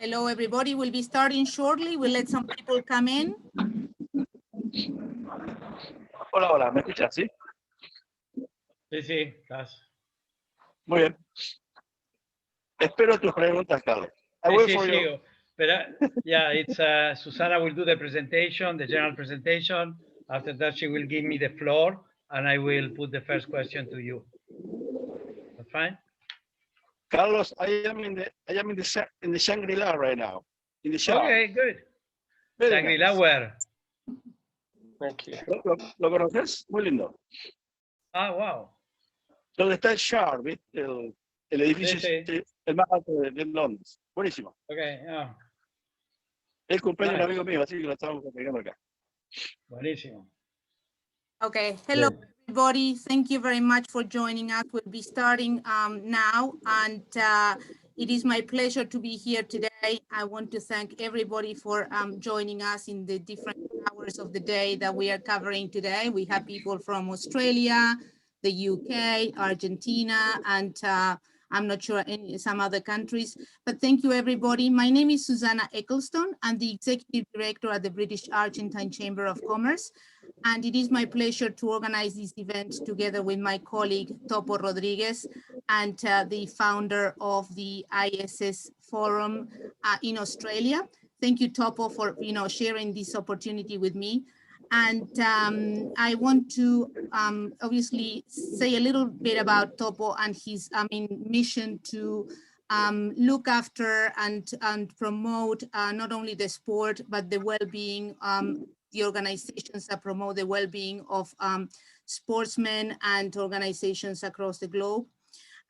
Hello, everybody. We'll be starting shortly. We'll let some people come in. Hola, hola, ¿me escuchas? ¿Sí? Sí, sí, estás. Muy bien. Espero tus preguntas, Carlos. I Sí, wait sí, for sí. you. But yeah, it's Susana will do the presentation, the general presentation. After that, she will give me the floor, and I will put the first question to you. That's fine. Carlos, I am in the Shangri-La right now. In the shower. Okay, good. Very Shangri-La, nice. where? Thank you. ¿Lo conoces? Muy lindo. Ah, wow. Donde está el Shard, ¿viste? El edificio, Sí. el más alto de Londres. Buenísimo. Okay, yeah. El cumpleaños de un Nice. amigo mío, así que lo estamos celebrando acá. Buenísimo. Okay. Hello, Good. everybody. Thank you very much for joining us. We'll be starting now, and it is my pleasure to be here today. I want to thank everybody for joining us in the different hours of the day that we are covering today. We have people from Australia, the UK, Argentina, and I'm not sure some other countries, but thank you, everybody. My name is Susanna Ecclestone. I'm the Executive Director at the British Argentine Chamber of Commerce. And it is my pleasure to organize this event together with my colleague, Topo Rodriguez, and the founder of the ISS Forum in Australia. Thank you, Topo, for sharing this opportunity with me. And I want to obviously say a little bit about Topo and his mission to look after and promote not only the sport, but the well-being, the organizations that promote the well-being of sportsmen and organizations across the globe.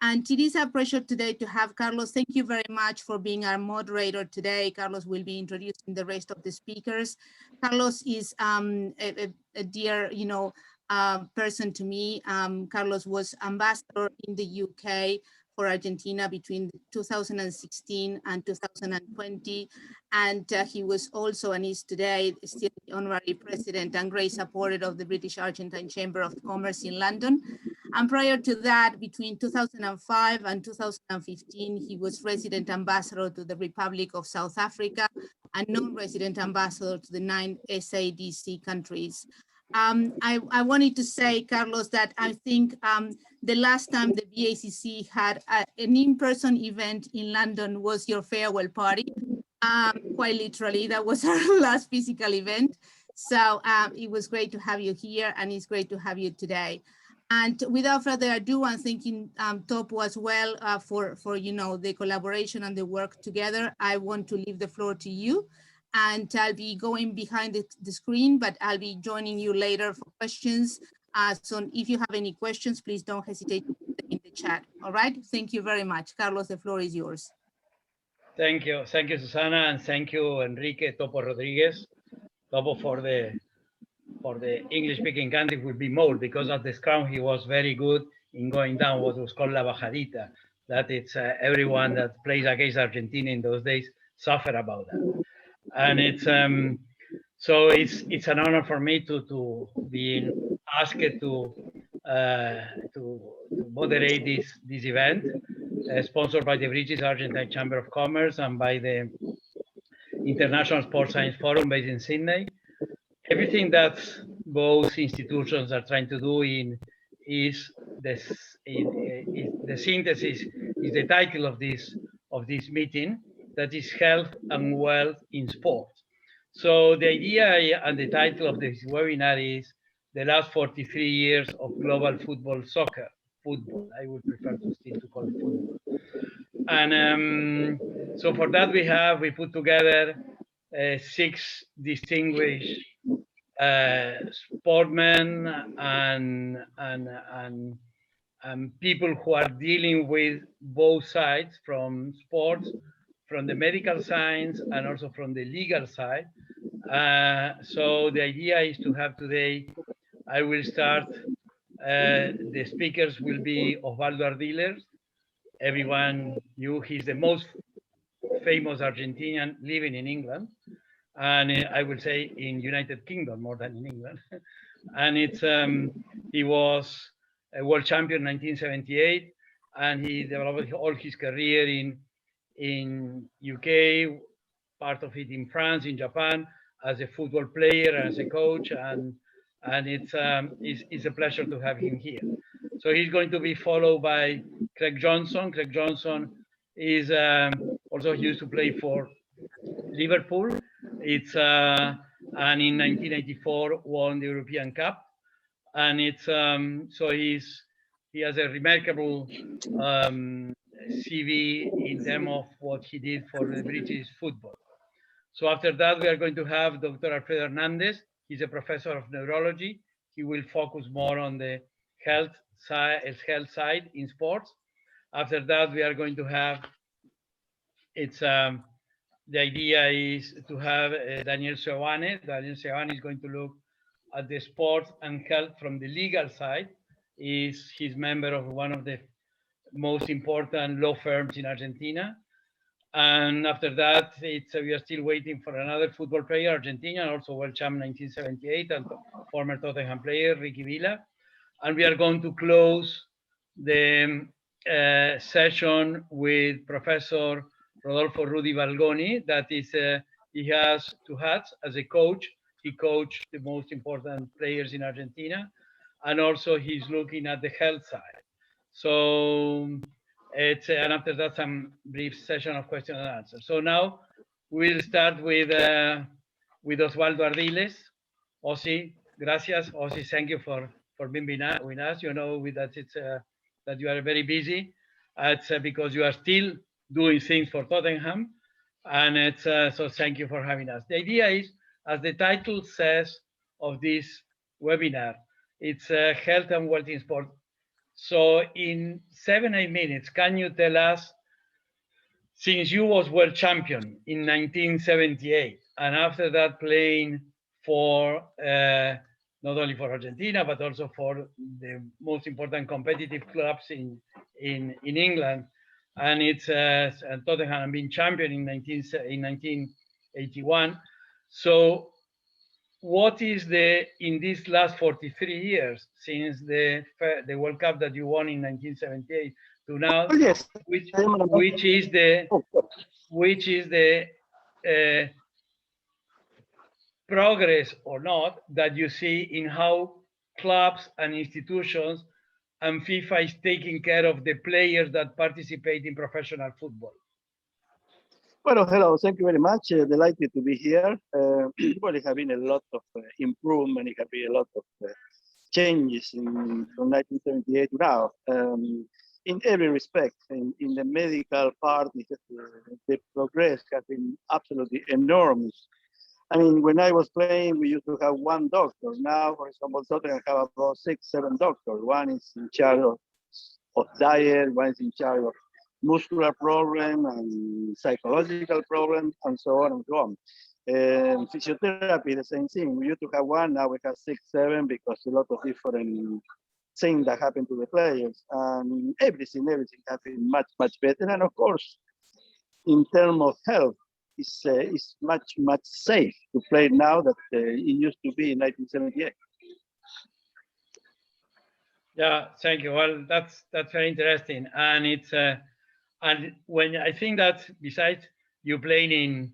And it is a pleasure today to have Carlos. Thank you very much for being our moderator today. Carlos will be introducing the rest of the speakers. Carlos is a dear, person to me. Carlos was ambassador in the UK for Argentina between 2016 and 2020. And he was also, and is today, still the honorary president and great supporter of the British Argentine Chamber of Commerce in London. And prior to that, between 2005 and 2015, he was resident ambassador to the Republic of South Africa and non-resident ambassador to the 9 SADC countries. I wanted to say, Carlos, that I think the last time the BACC had an in-person event in London was your farewell party. Quite literally, that was our last physical event. So it was great to have you here, and it's great to have you today. And without further ado, I'm thanking Topo as well for the collaboration and the work together. I want to leave the floor to you, and I'll be going behind the screen, but I'll be joining you later for questions. So if you have any questions, please don't hesitate to put them in the chat. All right, thank you very much. Carlos, the floor is yours. Thank you, Susana, and thank you, Enrique Topo Rodriguez. Topo for the English-speaking country will be more, because at the scrum he was very good in going down what was called la bajadita. That it's everyone that plays against Argentina in those days suffer about that, and it's so it's an honor for me to be asked to moderate this event, sponsored by the British Argentine Chamber of Commerce and by the International Sports Science Forum based in Sydney. Everything that both institutions are trying to do is the synthesis, is the title of this meeting, that is health and wealth in sport. So the idea and the title of this webinar is the last 43 years of global football. I would prefer to still to call it football. And so for that we put together 6 distinguished sportsmen and people who are dealing with both sides, from sports, from the medical science, and also from the legal side. So the idea is to have today, I will start, the speakers will be Osvaldo Ardiles. Everyone knew he's the most famous Argentinian living in England, and I will say in United Kingdom more than in England. And it's he was a world champion in 1978, and he developed all his career in UK, part of it in France, in Japan, as a football player and as a coach, and it's a pleasure to have him here. So he's going to be followed by Craig Johnson. Craig Johnson is also he used to play for Liverpool. It's and in 1984 won the European Cup, and it's so he has a remarkable CV in terms of what he did for the British football. So after that, we are going to have Dr. Alfredo Hernandez. He's a professor of neurology. He will focus more on the health side in sports. After that, we are going to have the idea is to have Daniel Seoane. Daniel Seoane is going to look at the sports and health from the legal side. He's member of one of the most important law firms in Argentina. And after that, we are still waiting for another football player, Argentina, also world champ 1978, and former Tottenham player, Ricky Villa. And we are going to close the session with Professor Rodolfo Rudy Valgoni. That is, he has two hats as a coach. He coached the most important players in Argentina, and also he's looking at the health side. So and after that, some brief session of question and answer. So now we'll start with Osvaldo Ardiles. Osi, gracias. Osi, thank you for being with us. You know that it's that you are very busy. It's because you are still doing things for Tottenham, and it's so thank you for having us. The idea is, as the title says of this webinar, it's health and wealth in sport. So in 7-8 minutes, can you tell us, since you was world champion in 1978, and after that playing for not only for Argentina but also for the most important competitive clubs in England, and it's and Tottenham being champion in 1981. So what is in these last 43 years since the World Cup that you won in 1978 to now, Oh, yes. which is the progress or not that you see in how clubs and institutions and FIFA is taking care of the players that participate in professional football? Well, hello, thank you very much. Delighted to be here. Well, it has been a lot of improvement. It has been a lot of changes from 1978 to now. In every respect, in the medical part, the progress has been absolutely enormous. I mean, when I was playing, we used to have one doctor. Now, for example, Tottenham have about 6-7 doctors. One is in charge of diet, one is in charge of muscular problem and psychological problems, and so on and so on. Physiotherapy, the same thing. We used to have one, now we have 6-7 because a lot of different things that happen to the players. And everything has been much, much better. And of course, in terms of health, it's much, much safe to play now that it used to be in 1978. Yeah, thank you. Well, that's very interesting, and it's and when I think that besides you playing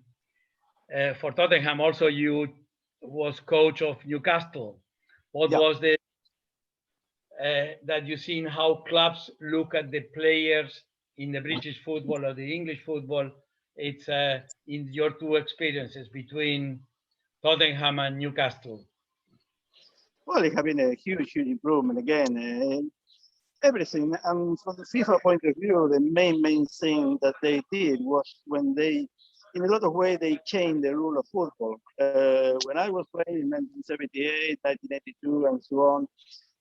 for Tottenham, also you was coach of Newcastle. What was the that you seen how clubs look at the players in the British football or the English football? It's in your two experiences between Tottenham and Newcastle. Well, it has been a huge, huge improvement again. Everything, and from the FIFA point of view, the main thing that they did was when they, in a lot of ways, they changed the rule of football. When I was playing in 1978, 1982, and so on,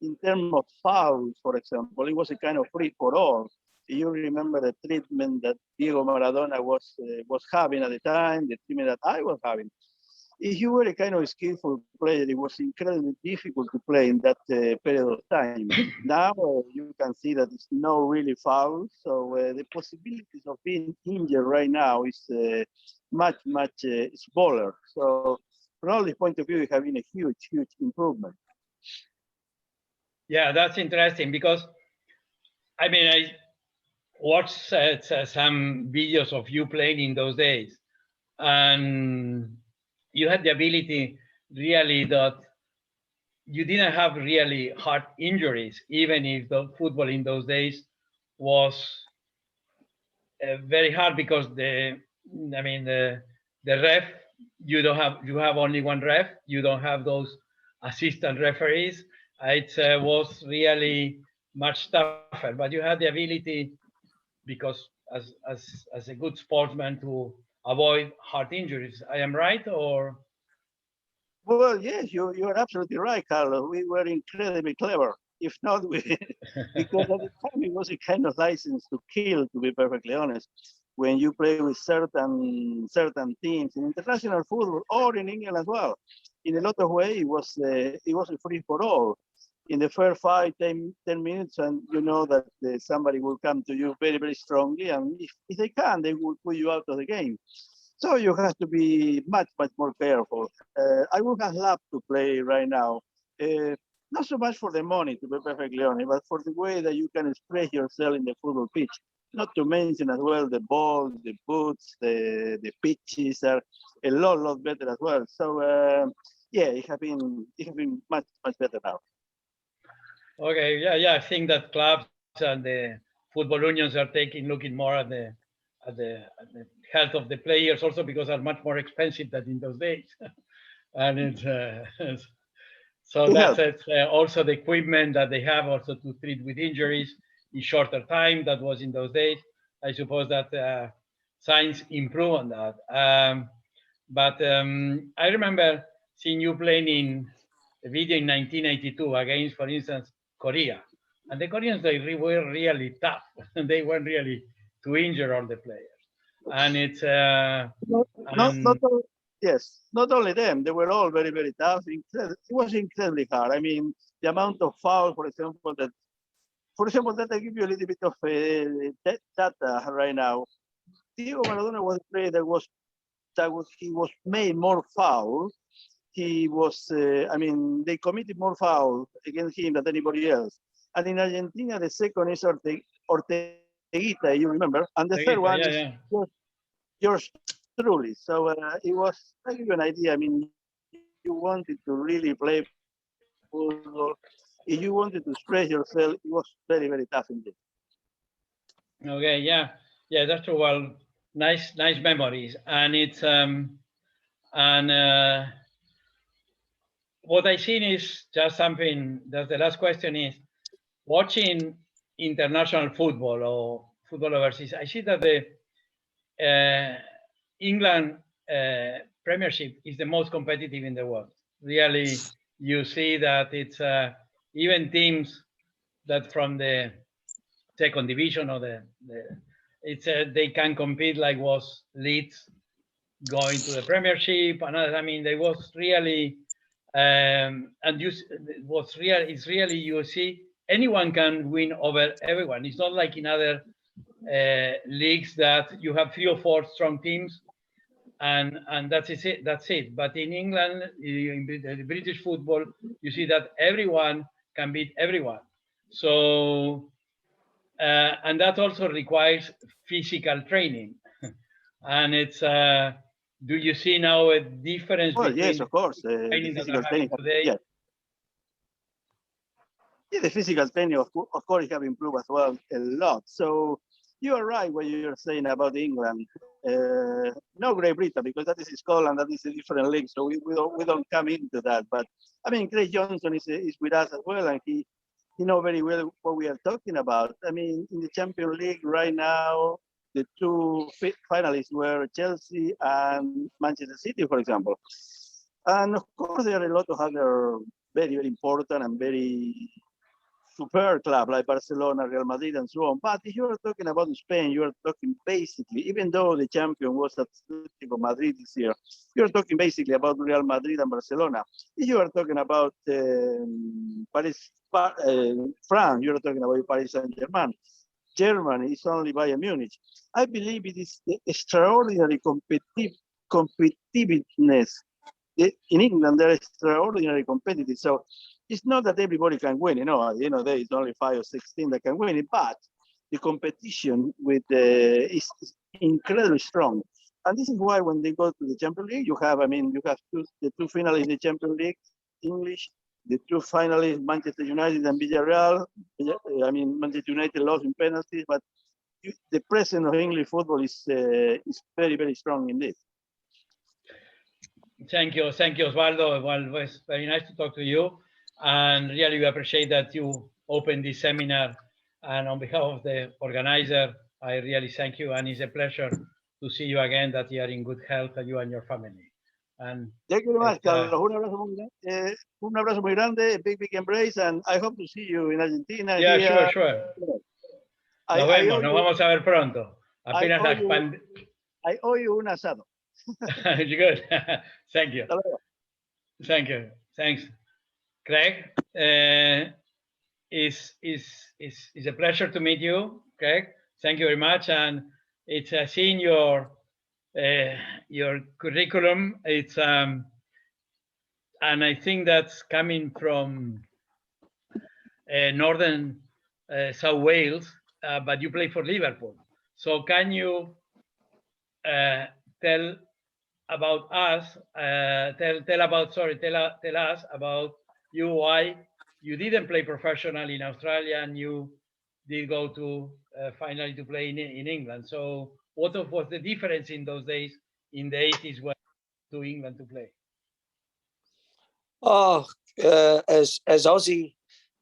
in terms of fouls, for example, it was a kind of free-for-all. You remember the treatment that Diego Maradona was having at the time, the treatment that I was having. If you were a kind of skillful player, it was incredibly difficult to play in that period of time. Now you can see that it's no really foul, so the possibilities of being injured right now is much, much smaller. So from all this point of view, it has been a huge, huge improvement. Yeah, that's interesting because, I mean, watched some videos of you playing in those days, and you had the ability really that you didn't have really hard injuries, even if the football in those days was very hard because the ref, you have only one ref, you don't have those assistant referees. It was really much tougher, but you had the ability, because as a good sportsman, to avoid heart injuries. I am right, or? Well, yes, you are absolutely right, Carlos. We were incredibly clever. If not, we, because at the time it was a kind of license to kill, to be perfectly honest. When you play with certain teams in international football or in England as well, in a lot of ways it was a free for all. In the first 10 minutes, and you know that somebody will come to you very, very strongly, and if they can, they will put you out of the game. So you have to be much, much more careful. I would have loved to play right now. Not so much for the money, to be perfectly honest, but for the way that you can express yourself in the football pitch. Not to mention as well the ball, the boots, the pitches are a lot better as well. So yeah, it has been much, much better now. Okay, yeah. I think that clubs and the football unions are looking more at the health of the players, also because are much more expensive than in those days, and it's so that's it. Also, the equipment that they have also to treat with injuries in shorter time. That was in those days. I suppose that science improved on that. But I remember seeing you playing in a video in 1982 against, for instance, Korea. And the Koreans, were really tough. They weren't really to injure all the players. And it's... yes, not only them, they were all very, very tough. It was incredibly hard. I mean, the amount of fouls, for example, that I give you a little bit of data right now. Diego Maradona was a player he was made more fouls. He was, they committed more fouls against him than anybody else. And in Argentina, the second is Orteguita, you remember, and the third one is George truly. So it was, I'll give you an idea. I mean, you wanted to really play football, if you wanted to express yourself, it was very, very tough indeed. Okay, yeah, that's true. Well, nice memories, and it's what I seen is just something. That's the last question is watching international football or football overseas. I see that the England Premiership is the most competitive in the world. Really, you see that it's even teams that from the second division or they can compete, like was Leeds going to the Premiership, and I mean they was really and it's really you see anyone can win over everyone. It's not like in other leagues that you have 3 or 4 strong teams and that's it. But in England, in the British football, you see that everyone can beat everyone. So and that also requires physical training. And it's do you see now a difference between yes, of course, training that are happening today? Yeah, the physical training, of course, have improved as well a lot. So you are right what you're saying about England. No Great Britain, because that is Scotland, that is a different league, so we don't come into that. But I mean, Craig Johnson is with us as well, and he knows very well what we are talking about. I mean, in the Champions League right now, the 2 finalists were Chelsea and Manchester City, for example. And of course, there are a lot of other very, very important and very super clubs like Barcelona, Real Madrid, and so on. But if you are talking about Spain, you are talking basically, even though the champion was Atletico Madrid this year, you are talking basically about Real Madrid and Barcelona. If you are talking about France, you are talking about Paris Saint-Germain. Germany is only Bayern Munich. I believe it is the extraordinary competitiveness. In England, they're extraordinarily competitive. So it's not that everybody can win. There is only 5 or 6 teams that can win it, but the competition with is incredibly strong. And this is why when they go to the Champions League, you have the two finalists in the Champions League, English, the two finalists, Manchester United and Villarreal. Manchester United lost in penalties, but the presence of English football is very, very strong indeed. Thank you, Osvaldo. Well, it was very nice to talk to you, and really we appreciate that you opened this seminar. And on behalf of the organizer, I really thank you, and it's a pleasure to see you again, that you are in good health, you and your family. And thank you very much, Carlos. Un abrazo muy grande, big embrace, and I hope to see you in Argentina. Yeah, here. sure. Nos vamos a ver pronto. Apenas I owe you un asado. Good. Thank you. Thanks, Craig. It's a pleasure to meet you, Craig. Thank you very much. And it's seeing your curriculum. It's and I think that's coming from northern South Wales, but you play for Liverpool. So can you tell us about you, why you didn't play professionally in Australia and you did go to finally to play in England. So what was the difference in those days in the 80s when to England to play? As Ozzy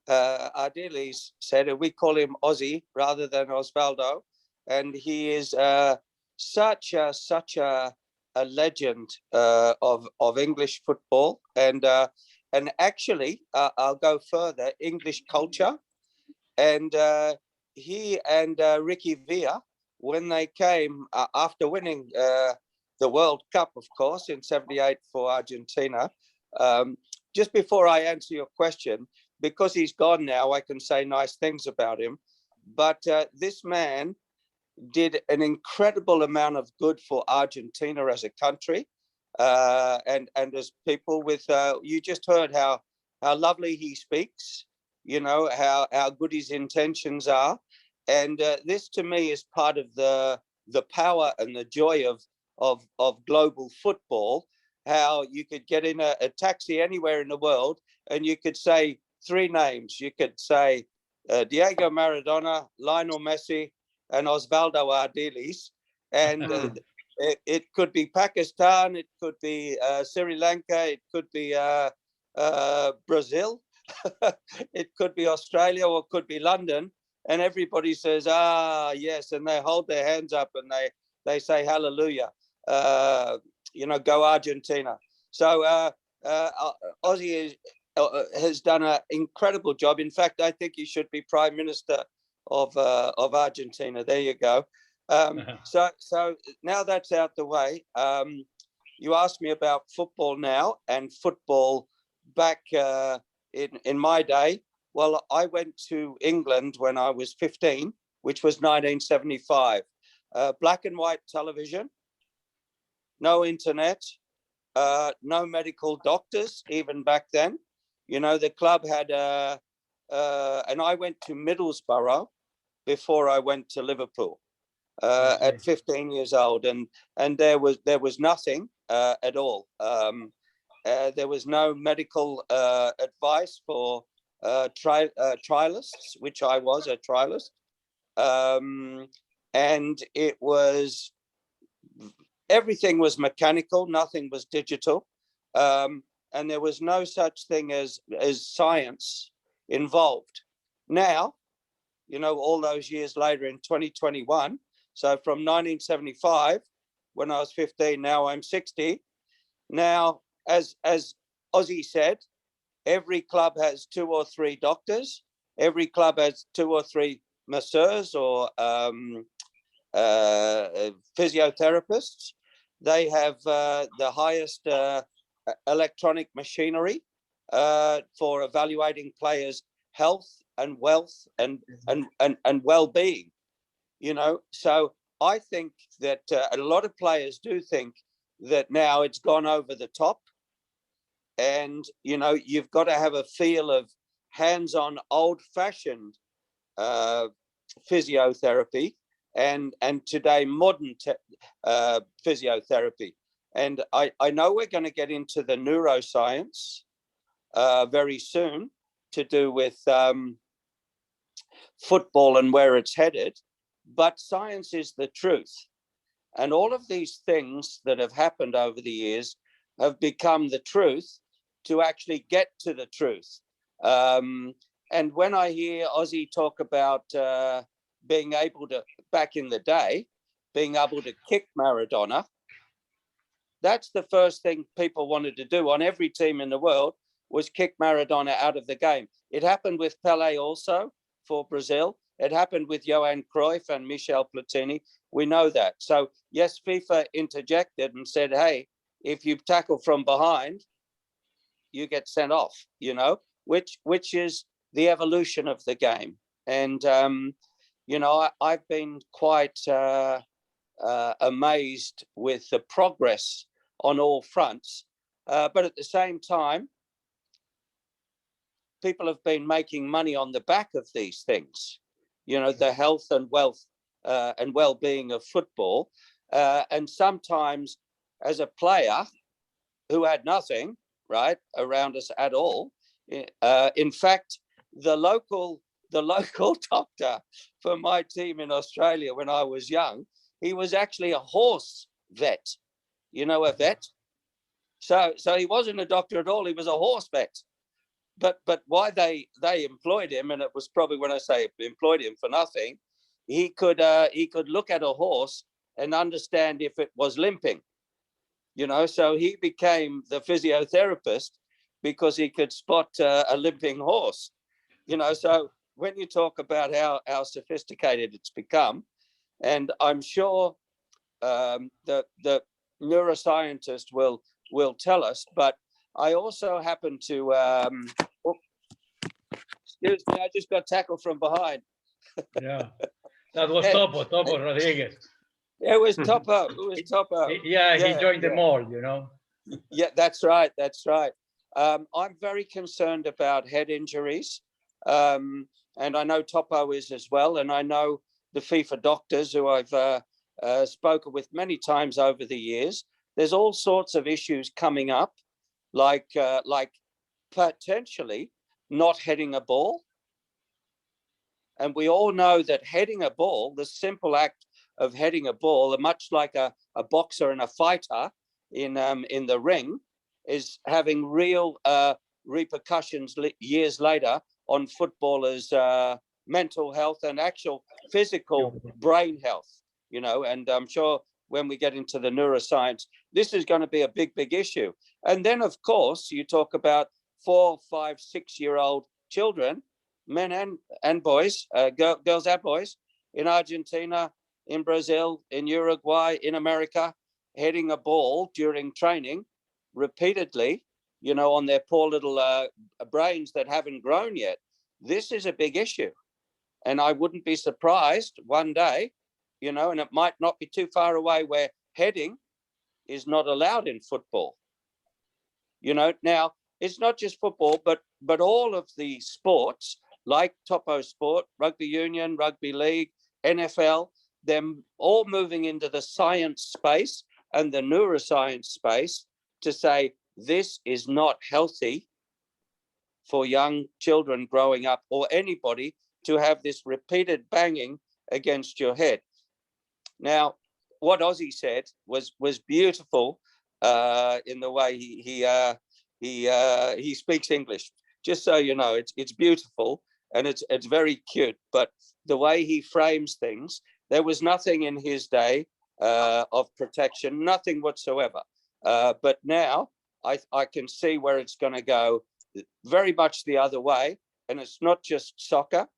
Ardiles said, we call him Ozzy rather than Osvaldo, and he is such a legend of English football, and actually I'll go further, English culture. And he and Ricky Villa, when they came after winning the World Cup, of course, in '78 for Argentina. Just before I answer your question, because he's gone now, I can say nice things about him. But this man did an incredible amount of good for Argentina as a country, and as people. With you just heard how lovely he speaks, you know, how good his intentions are, and this to me is part of the power and the joy of global football. How you could get in a taxi anywhere in the world and you could say three names. You could say Diego Maradona, Lionel Messi, and Osvaldo Ardiles, and it could be Pakistan, it could be Sri Lanka, it could be Brazil, it could be Australia, or it could be London, and everybody says, yes, and they hold their hands up and they say hallelujah, you know, go Argentina. So Ozzy has done an incredible job. In fact, I think he should be Prime Minister of Argentina. There you go. So now that's out the way. You asked me about football now, and football back in my day. Well, I went to England when I was 15, which was 1975. Black and white television, no internet, no medical doctors even back then. You know, the club had and I went to Middlesbrough before I went to Liverpool at 15 years old, and there was nothing at all. There was no medical advice for trialists, which I was a trialist, and it was, everything was mechanical, nothing was digital, and there was no such thing as science involved. Now, you know, all those years later in 2021, so from 1975, when I was 15, now I'm 60. Now, as Ozzy said, every club has 2 or 3 doctors. Every club has 2 or 3 masseurs or physiotherapists. They have the highest electronic machinery for evaluating players' health and wealth and well-being. You know, so I think that a lot of players do think that now it's gone over the top, and you know, you've got to have a feel of hands-on, old-fashioned physiotherapy and today modern physiotherapy. And I know we're going to get into the neuroscience very soon to do with football and where it's headed, but science is the truth. And all of these things that have happened over the years have become the truth to actually get to the truth. And when I hear Ozzy talk about being able to, back in the day, being able to kick Maradona, that's the first thing people wanted to do on every team in the world, was kick Maradona out of the game. It happened with Pelé also for Brazil. It happened with Johan Cruyff and Michel Platini. We know that. So yes, FIFA interjected and said, hey, if you tackle from behind, you get sent off, you know, which is the evolution of the game. And, you know, I've been quite amazed with the progress on all fronts. But at the same time, people have been making money on the back of these things, you know, the health and wealth and well-being of football. And sometimes as a player who had nothing, right, around us at all, in fact, the local doctor for my team in Australia when I was young, he was actually a horse vet, you know, a vet. So he wasn't a doctor at all. He was a horse vet. But why they employed him, and it was probably, when I say employed him for nothing, he could look at a horse and understand if it was limping, you know. So he became the physiotherapist because he could spot a limping horse, you know. So when you talk about how sophisticated it's become, and I'm sure the neuroscientist will tell us, but I also happen to, excuse me, I just got tackled from behind. Yeah, that was Yeah. Topo Rodriguez. It was Topo. It was Topo. Yeah, he joined the mall, you know. Yeah, that's right. That's right. I'm very concerned about head injuries. And I know Topo is as well. And I know the FIFA doctors who I've spoken with many times over the years. There's all sorts of issues coming up, like potentially not heading a ball. And we all know that heading a ball, the simple act of heading a ball, much like a boxer and a fighter in the ring, is having real repercussions years later on footballers' mental health and actual physical brain health, you know. And I'm sure when we get into the neuroscience, this is going to be a big issue. And then, of course, you talk about 4, 5, 6-year-old children, men and boys, girls and boys, in Argentina, in Brazil, in Uruguay, in America, heading a ball during training repeatedly, you know, on their poor little brains that haven't grown yet. This is a big issue. And I wouldn't be surprised one day, you know, and it might not be too far away, where heading is not allowed in football. You know, now it's not just football, but all of the sports, like Topo Sport, rugby union, rugby league, NFL, them all moving into the science space and the neuroscience space to say this is not healthy for young children growing up, or anybody, to have this repeated banging against your head. Now, what Ozzy said was beautiful in the way he speaks English. Just so you know, it's beautiful and it's very cute. But the way he frames things, there was nothing in his day of protection, nothing whatsoever. But now I can see where it's going to go, very much the other way. And it's not just soccer,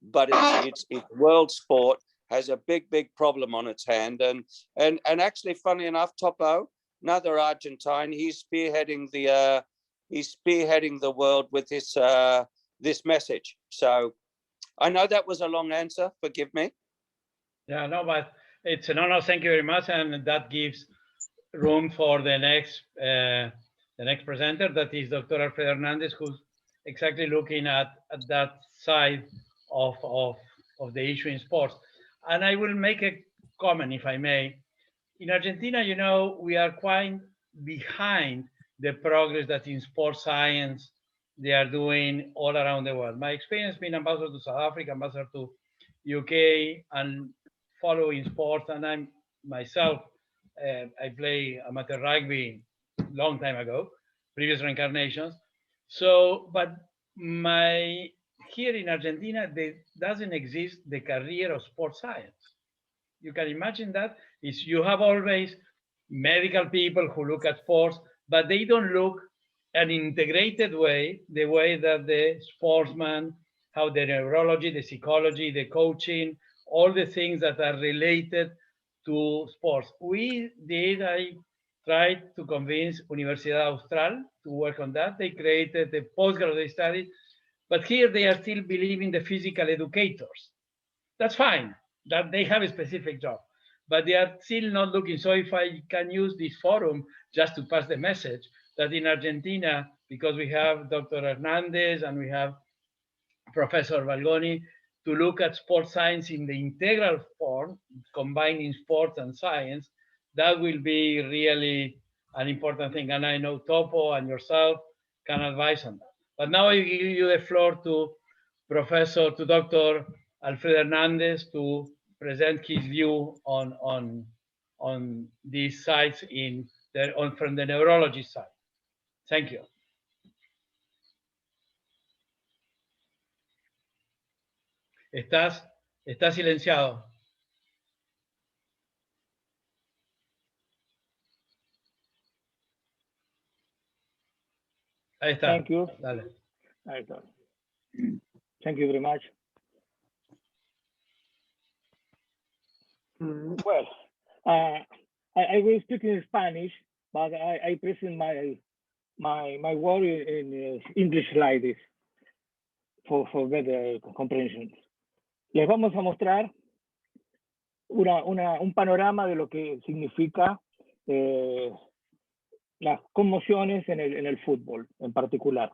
but it's world sport has a big problem on its hand. And actually, funny enough, Topo, another Argentine, he's spearheading the world with this message. So I know that was a long answer, forgive me. Yeah, no, but it's no, thank you very much. And that gives room for the next presenter, that is Dr. Alfredo Hernandez, who's exactly looking at that side of of the issue in sports. And I will make a comment, if I may. In Argentina, you know, we are quite behind the progress that in sports science they are doing all around the world. My experience being ambassador to South Africa, ambassador to UK, and following sports, and I'm myself, I play amateur rugby long time ago, previous reincarnations. So, but here in Argentina, there doesn't exist the career of sports science. You can imagine that is you have always medical people who look at sports, but they don't look an integrated way, the way that the sportsman, how the neurology, the psychology, the coaching, all the things that are related to sports. I tried to convince Universidad Austral to work on that. They created a postgraduate study, but here they are still believing the physical educators. That's fine, that they have a specific job, but they are still not looking. So if I can use this forum just to pass the message that in Argentina, because we have Dr. Hernandez and we have Professor Valgoni, to look at sports science in the integral form, combining sports and science, that will be really an important thing. And I know Topo and yourself can advise on that. But now I give you the floor to Dr. Alfredo Hernandez to present his view on these sites from the neurology side. Thank you. Estás silenciado. Ahí está. Thank you. Dale. Ahí está. Thank you very much. Well, I will speak in Spanish, but I present my word in English like this for better comprehension. Les vamos a mostrar un panorama de lo que significa las conmociones en el fútbol en particular.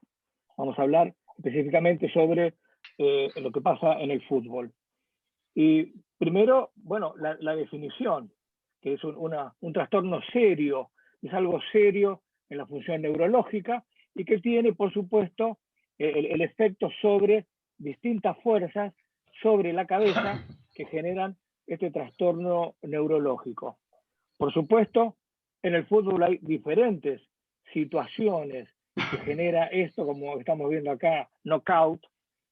Vamos a hablar específicamente sobre lo que pasa en el fútbol. Y primero, bueno, la definición, que es un trastorno serio, es algo serio en la función neurológica y que tiene, por supuesto, el efecto sobre distintas fuerzas sobre la cabeza que generan este trastorno neurológico. Por supuesto, en el fútbol hay diferentes situaciones que genera esto, como estamos viendo acá, knockout,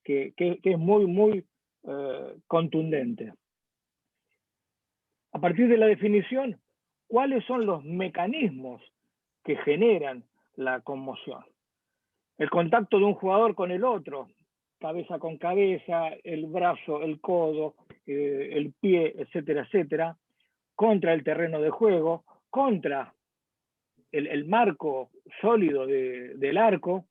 que es muy contundente. A partir de la definición, ¿cuáles son los mecanismos que generan la conmoción? El contacto de un jugador con el otro, cabeza con cabeza, el brazo, el codo, el pie, etcétera, etcétera, contra el terreno de juego, contra el marco sólido del arco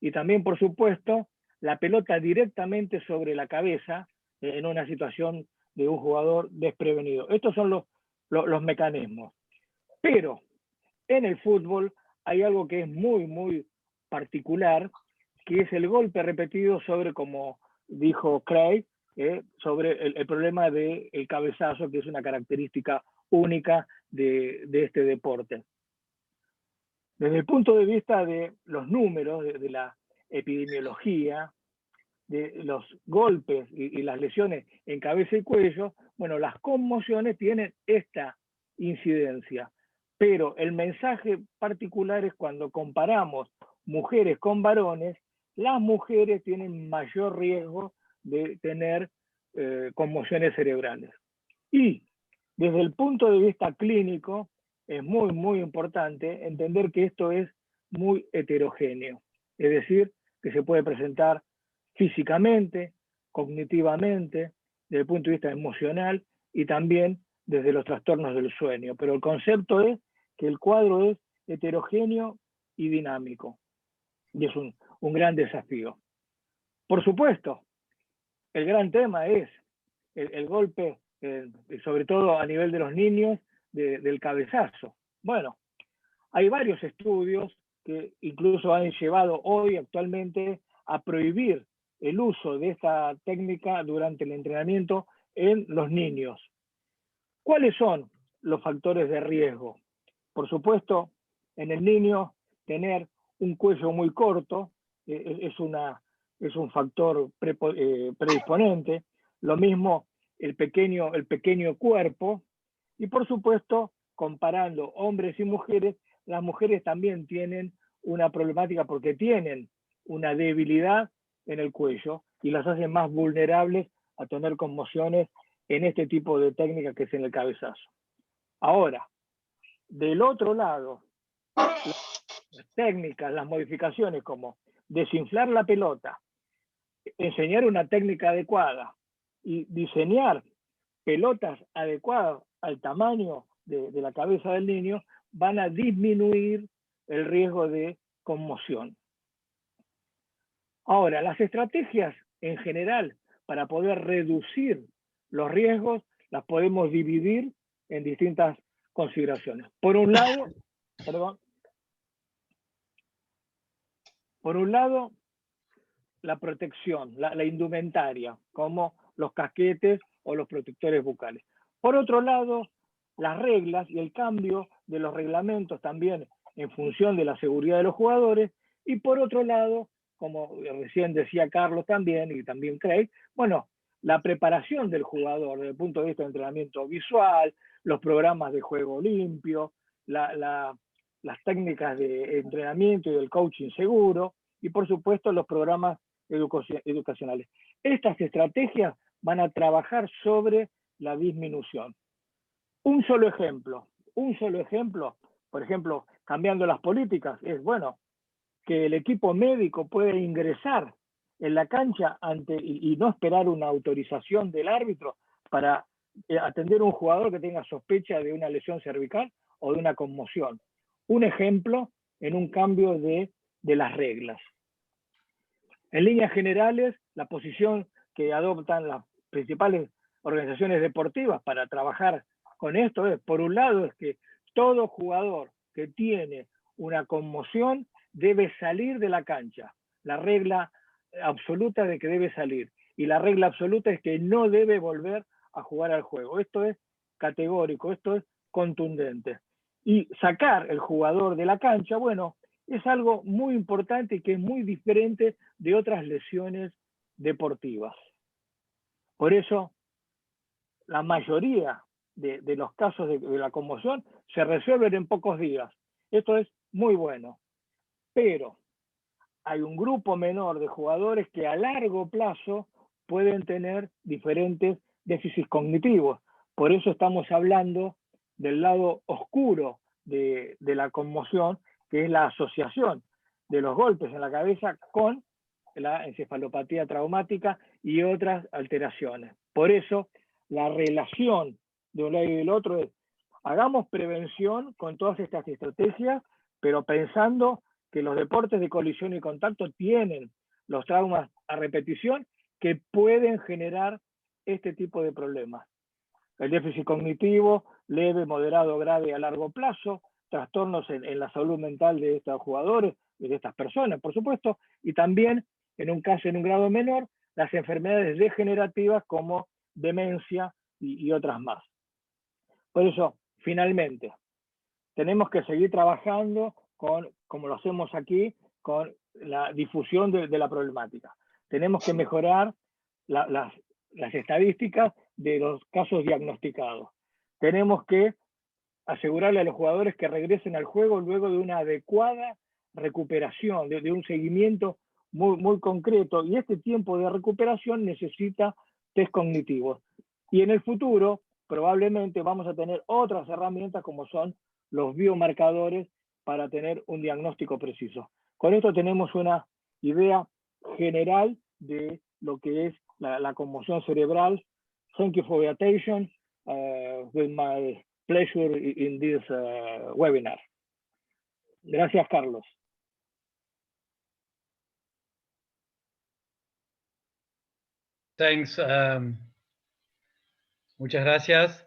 y también, por supuesto, la pelota directamente sobre la cabeza en una situación de un jugador desprevenido. Estos son los mecanismos. Pero en el fútbol hay algo que es muy particular, que es el golpe repetido sobre, como dijo Craig, sobre el problema del cabezazo, que es una característica única de este deporte. Desde el punto de vista de los números, de la epidemiología, de los golpes y las lesiones en cabeza y cuello, bueno, las conmociones tienen esta incidencia. Pero el mensaje particular es cuando comparamos mujeres con varones, las mujeres tienen mayor riesgo de tener conmociones cerebrales. Y desde el punto de vista clínico, es muy importante entender que esto es muy heterogéneo. Es decir, que se puede presentar físicamente, cognitivamente, desde el punto de vista emocional y también desde los trastornos del sueño. Pero el concepto es que el cuadro es heterogéneo y dinámico. Y es un gran desafío. Por supuesto, el gran tema es el golpe, sobre todo a nivel de los niños, del cabezazo. Bueno, hay varios estudios que incluso han llevado hoy actualmente a prohibir el uso de esta técnica durante el entrenamiento en los niños. ¿Cuáles son los factores de riesgo? Por supuesto, en el niño tener un cuello muy corto es un factor predisponente. Lo mismo el pequeño cuerpo. Y por supuesto, comparando hombres y mujeres, las mujeres también tienen una problemática porque tienen una debilidad en el cuello y las hacen más vulnerables a tener conmociones en este tipo de técnica que es en el cabezazo. Ahora, del otro lado, las técnicas, las modificaciones como desinflar la pelota, enseñar una técnica adecuada y diseñar pelotas adecuadas al tamaño de la cabeza del niño van a disminuir el riesgo de conmoción. Ahora, las estrategias en general para poder reducir los riesgos las podemos dividir en distintas consideraciones. Por un lado, la protección, la indumentaria, como los casquetes o los protectores bucales. Por otro lado, las reglas y el cambio de los reglamentos también en función de la seguridad de los jugadores. Y por otro lado, como recién decía Carlos también, y también Craig, bueno, la preparación del jugador desde el punto de vista de entrenamiento visual, los programas de juego limpio, las técnicas de entrenamiento y del coaching seguro, y por supuesto los programas educacionales. Estas estrategias van a trabajar sobre la disminución. Un solo ejemplo, por ejemplo, cambiando las políticas, es bueno que el equipo médico pueda ingresar en la cancha y no esperar una autorización del árbitro para atender a un jugador que tenga sospecha de una lesión cervical o de una conmoción. Un ejemplo en un cambio de las reglas. En líneas generales, la posición que adoptan las principales organizaciones deportivas para trabajar con esto es, por un lado, es que todo jugador que tiene una conmoción debe salir de la cancha. La regla absoluta de que debe salir. Y la regla absoluta es que no debe volver a jugar al juego. Esto es categórico, esto es contundente. Y sacar el jugador de la cancha, bueno, es algo muy importante y que es muy diferente de otras lesiones deportivas. Por eso, la mayoría de los casos de la conmoción se resuelven en pocos días. Esto es muy bueno. Pero hay un grupo menor de jugadores que a largo plazo pueden tener diferentes déficits cognitivos. Por eso estamos hablando del lado oscuro de la conmoción, que es la asociación de los golpes en la cabeza con la encefalopatía traumática y otras alteraciones. Por eso, la relación de un lado y del otro es, hagamos prevención con todas estas estrategias, pero pensando que los deportes de colisión y contacto tienen los traumas a repetición que pueden generar este tipo de problemas. El déficit cognitivo, leve, moderado, grave a largo plazo, trastornos en la salud mental de estos jugadores y de estas personas, por supuesto, y también, en un caso en un grado menor, las enfermedades degenerativas como demencia y otras más. Por eso, finalmente, tenemos que seguir trabajando como lo hacemos aquí, con la difusión de la problemática. Tenemos que mejorar las estadísticas de los casos diagnosticados. Tenemos que asegurarle a los jugadores que regresen al juego luego de una adecuada recuperación, de un seguimiento muy concreto. Y este tiempo de recuperación necesita test cognitivos. Y en el futuro, probablemente vamos a tener otras herramientas como son los biomarcadores para tener un diagnóstico preciso. Con esto tenemos una idea general de lo que es la conmoción cerebral. Thank you for your attention. With my pleasure in this webinar. Gracias, Carlos. Thanks. Muchas gracias.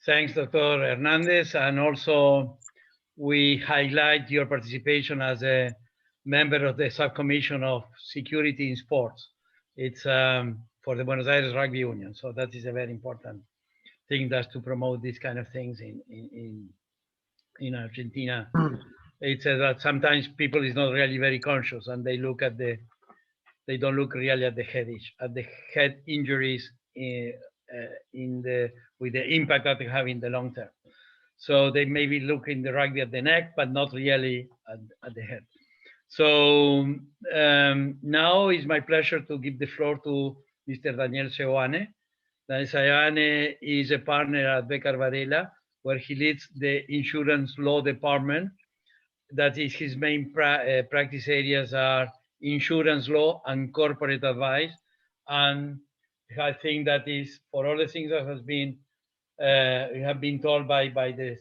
Thanks, Dr. Hernandez. And also, we highlight your participation as a member of the Subcommission of Security in Sports. It's for the Buenos Aires Rugby Union. So that is a very important thing, that's to promote these kind of things in Argentina. It's that sometimes people is not really very conscious, and they look at they don't look really at the head injuries with the impact that they have in the long term. So they maybe look in the rugby at the neck, but not really at the head. So now it's my pleasure to give the floor to Mr. Daniel Seoane. Daniel Seoane is a partner at Becar Varela, where he leads the insurance law department. That is, his main practice areas are insurance law and corporate advice. And I think that is, for all the things that has been we have been told by the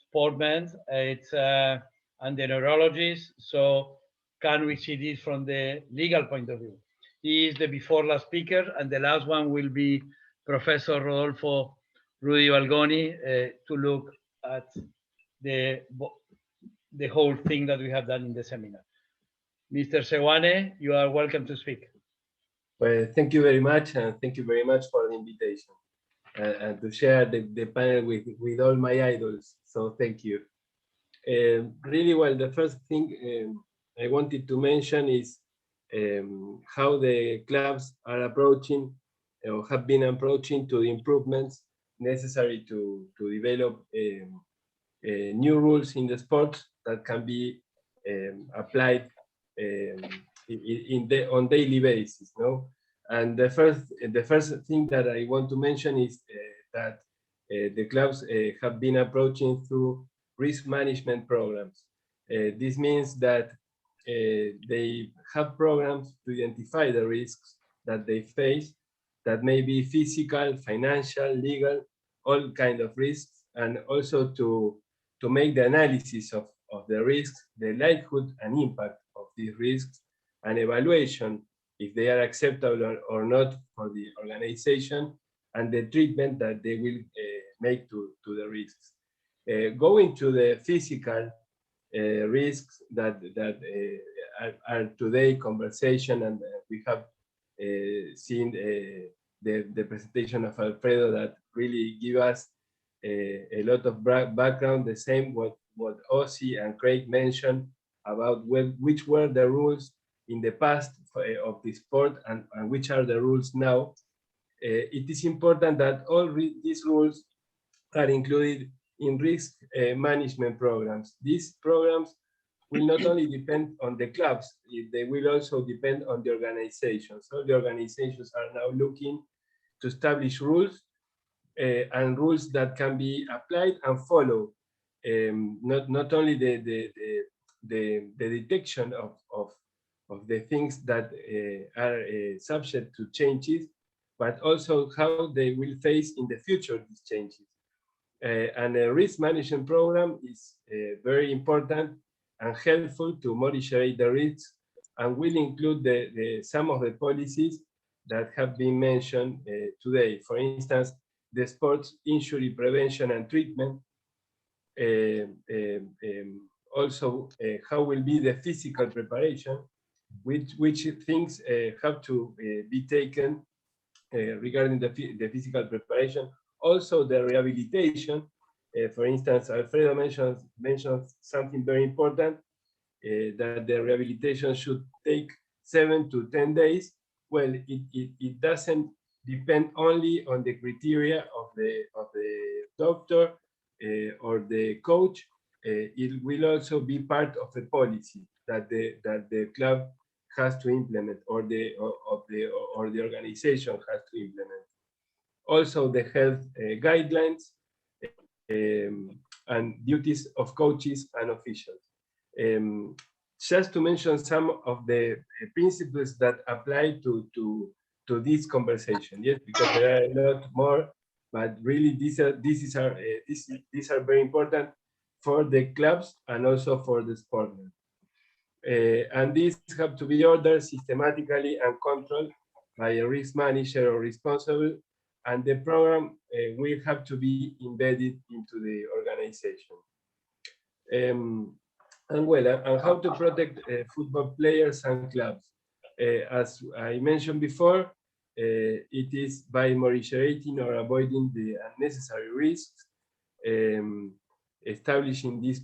sportmen, it's and the neurologist. So can we see this from the legal point of view? He is the before last speaker, and the last one will be Professor Rodolfo Rudy Balgoni to look at the whole thing that we have done in the seminar. Mr. Seoane, you are welcome to speak. Well, thank you very much, and thank you very much for the invitation and to share the panel with all my idols. So thank you. Really, well, the first thing I wanted to mention is how the clubs are approaching or have been approaching to the improvements necessary to develop new rules in the sport that can be applied on daily basis, no? And the first thing that I want to mention is that the clubs have been approaching through risk management programs. This means that they have programs to identify the risks that they face, that may be physical, financial, legal, all kind of risks, and also to make the analysis of the risks, the likelihood and impact of these risks, and evaluation if they are acceptable or not for the organization, and the treatment that they will make to the risks. Going to the physical risks that are today conversation, and we have seen the presentation of Alfredo that really give us a lot of background, the same what Ozzy and Craig mentioned about which were the rules in the past of the sport and which are the rules now. It is important that all these rules are included in risk management programs. These programs will not only depend on the clubs, they will also depend on the organizations. So the organizations are now looking to establish rules and rules that can be applied and followed. Not only the detection of the things that are subject to changes, but also how they will face in the future these changes. And a risk management program is very important and helpful to monitor the risks, and will include some of the policies that have been mentioned today. For instance, the sports injury prevention and treatment. Also, how will be the physical preparation, which things have to be taken regarding the physical preparation. Also, the rehabilitation. For instance, Alfredo mentioned something very important, that the rehabilitation should take 7 to 10 days. Well, it doesn't depend only on the criteria of the doctor or the coach. It will also be part of a policy that the club has to implement, or the organization has to implement. Also, the health guidelines and duties of coaches and officials. Just to mention some of the principles that apply to this conversation, yes, because there are a lot more, but really these are very important for the clubs and also for the sportmen. And these have to be ordered systematically and controlled by a risk manager or responsible, and the program will have to be embedded into the organization. And how to protect football players and clubs. As I mentioned before, it is by morigerating or avoiding the unnecessary risks, establishing these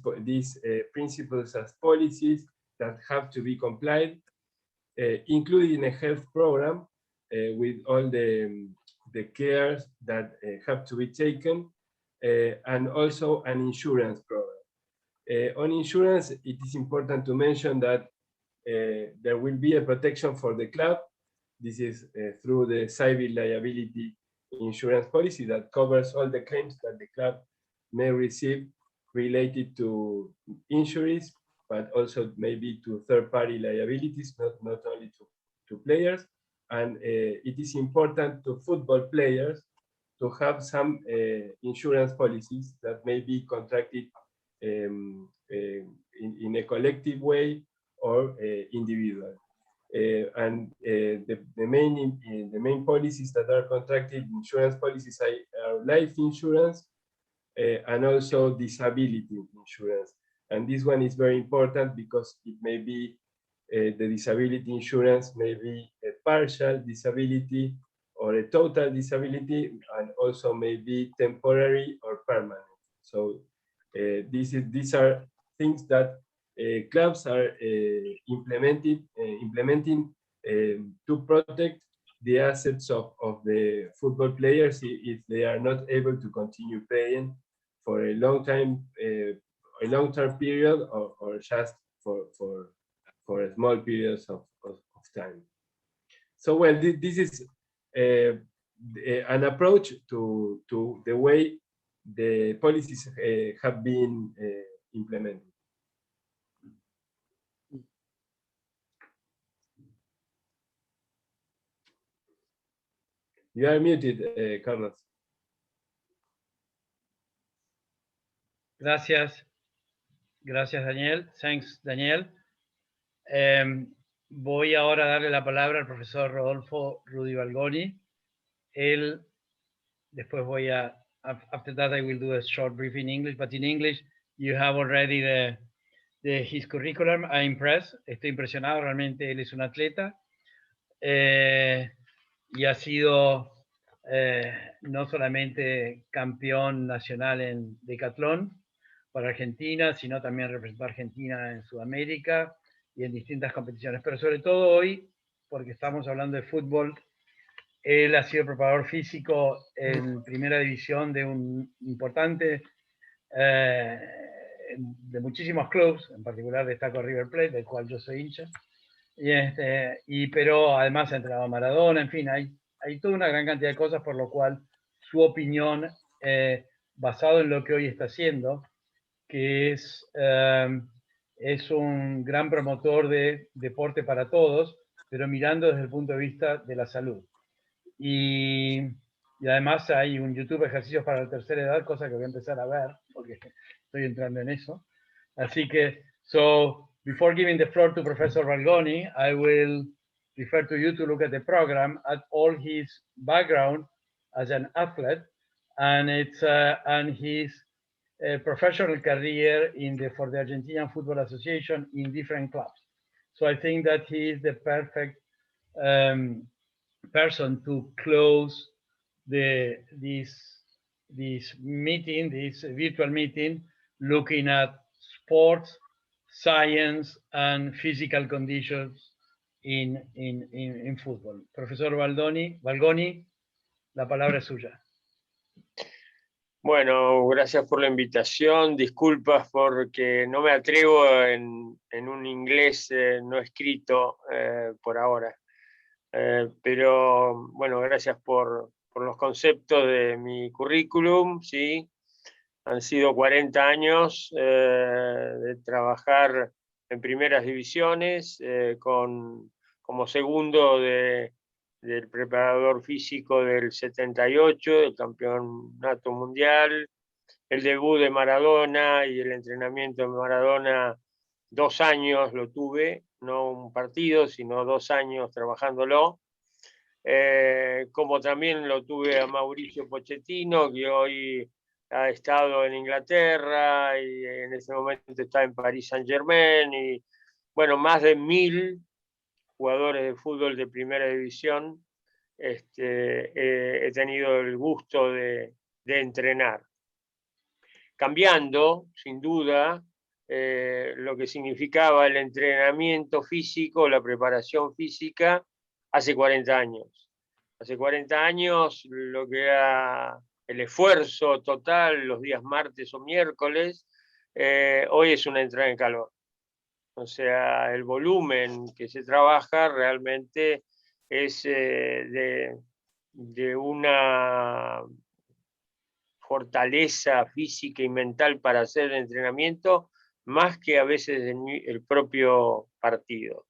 principles as policies that have to be complied, including a health program with all the cares that have to be taken, and also an insurance program. On insurance, it is important to mention that there will be a protection for the club. This is through the civil liability insurance policy that covers all the claims that the club may receive related to injuries, but also maybe to third-party liabilities, not only to players. And it is important to football players to have some insurance policies that may be contracted in a collective way or individual. And the main policies that are contracted, insurance policies, are life insurance and also disability insurance. And this one is very important because it may be the disability insurance may be a partial disability or a total disability, and also may be temporary or permanent. So these are things that clubs are implementing to protect the assets of the football players if they are not able to continue playing for a long time, a long-term period, or just for small periods of time. So, well, this is an approach to the way the policies have been implemented. You are muted, Carlos. Gracias. Gracias, Daniel. Thanks, Daniel. Voy ahora a darle la palabra al profesor Rodolfo Rudy Valgoni. Él, después voy a, after that I will do a short brief in English, but in English you have already his curriculum. I'm impressed. Estoy impresionado, realmente él es un atleta. Y ha sido no solamente campeón nacional en decatlón para Argentina, sino también representó a Argentina en Sudamérica y en distintas competiciones, pero sobre todo hoy, porque estamos hablando de fútbol, él ha sido preparador físico en primera división de un importante, de muchísimos clubes, en particular destaco River Plate, del cual yo soy hincha, pero además ha entrenado a Maradona, en fin, hay toda una gran cantidad de cosas, por lo cual su opinión, basado en lo que hoy está haciendo, que es un gran promotor de deporte para todos, pero mirando desde el punto de vista de la salud. Y además hay un YouTube ejercicios para la tercera edad, cosa que voy a empezar a ver, porque estoy entrando en eso. Así que, so, before giving the floor to Professor Valgoni, I will refer to you to look at the program, at all his background as an athlete, and his professional career for the Argentinian Football Association in different clubs. So I think that he is the perfect person to close this meeting, this virtual meeting, looking at sports, science, and physical conditions in football. Profesor Valgoni, la palabra es suya. Bueno, gracias por la invitación. Disculpas porque no me atrevo en un inglés no escrito por ahora. Pero bueno, gracias por los conceptos de mi currículum, ¿sí? Han sido 40 años de trabajar en primeras divisiones, como segundo del preparador físico del 78, del campeonato mundial, el debut de Maradona y el entrenamiento de Maradona, 2 años lo tuve, no un partido, sino 2 años trabajándolo, como también lo tuve a Mauricio Pochettino, que hoy ha estado en Inglaterra y en este momento está en Paris Saint-Germain, y bueno, más de 1000 jugadores de fútbol de primera división he tenido el gusto de entrenar. Cambiando, sin duda, lo que significaba el entrenamiento físico, la preparación física, hace 40 años. Hace 40 años lo que era el esfuerzo total los días martes o miércoles, hoy es una entrada en calor. O sea, el volumen que se trabaja realmente es de una fortaleza física y mental para hacer el entrenamiento, más que a veces el propio partido.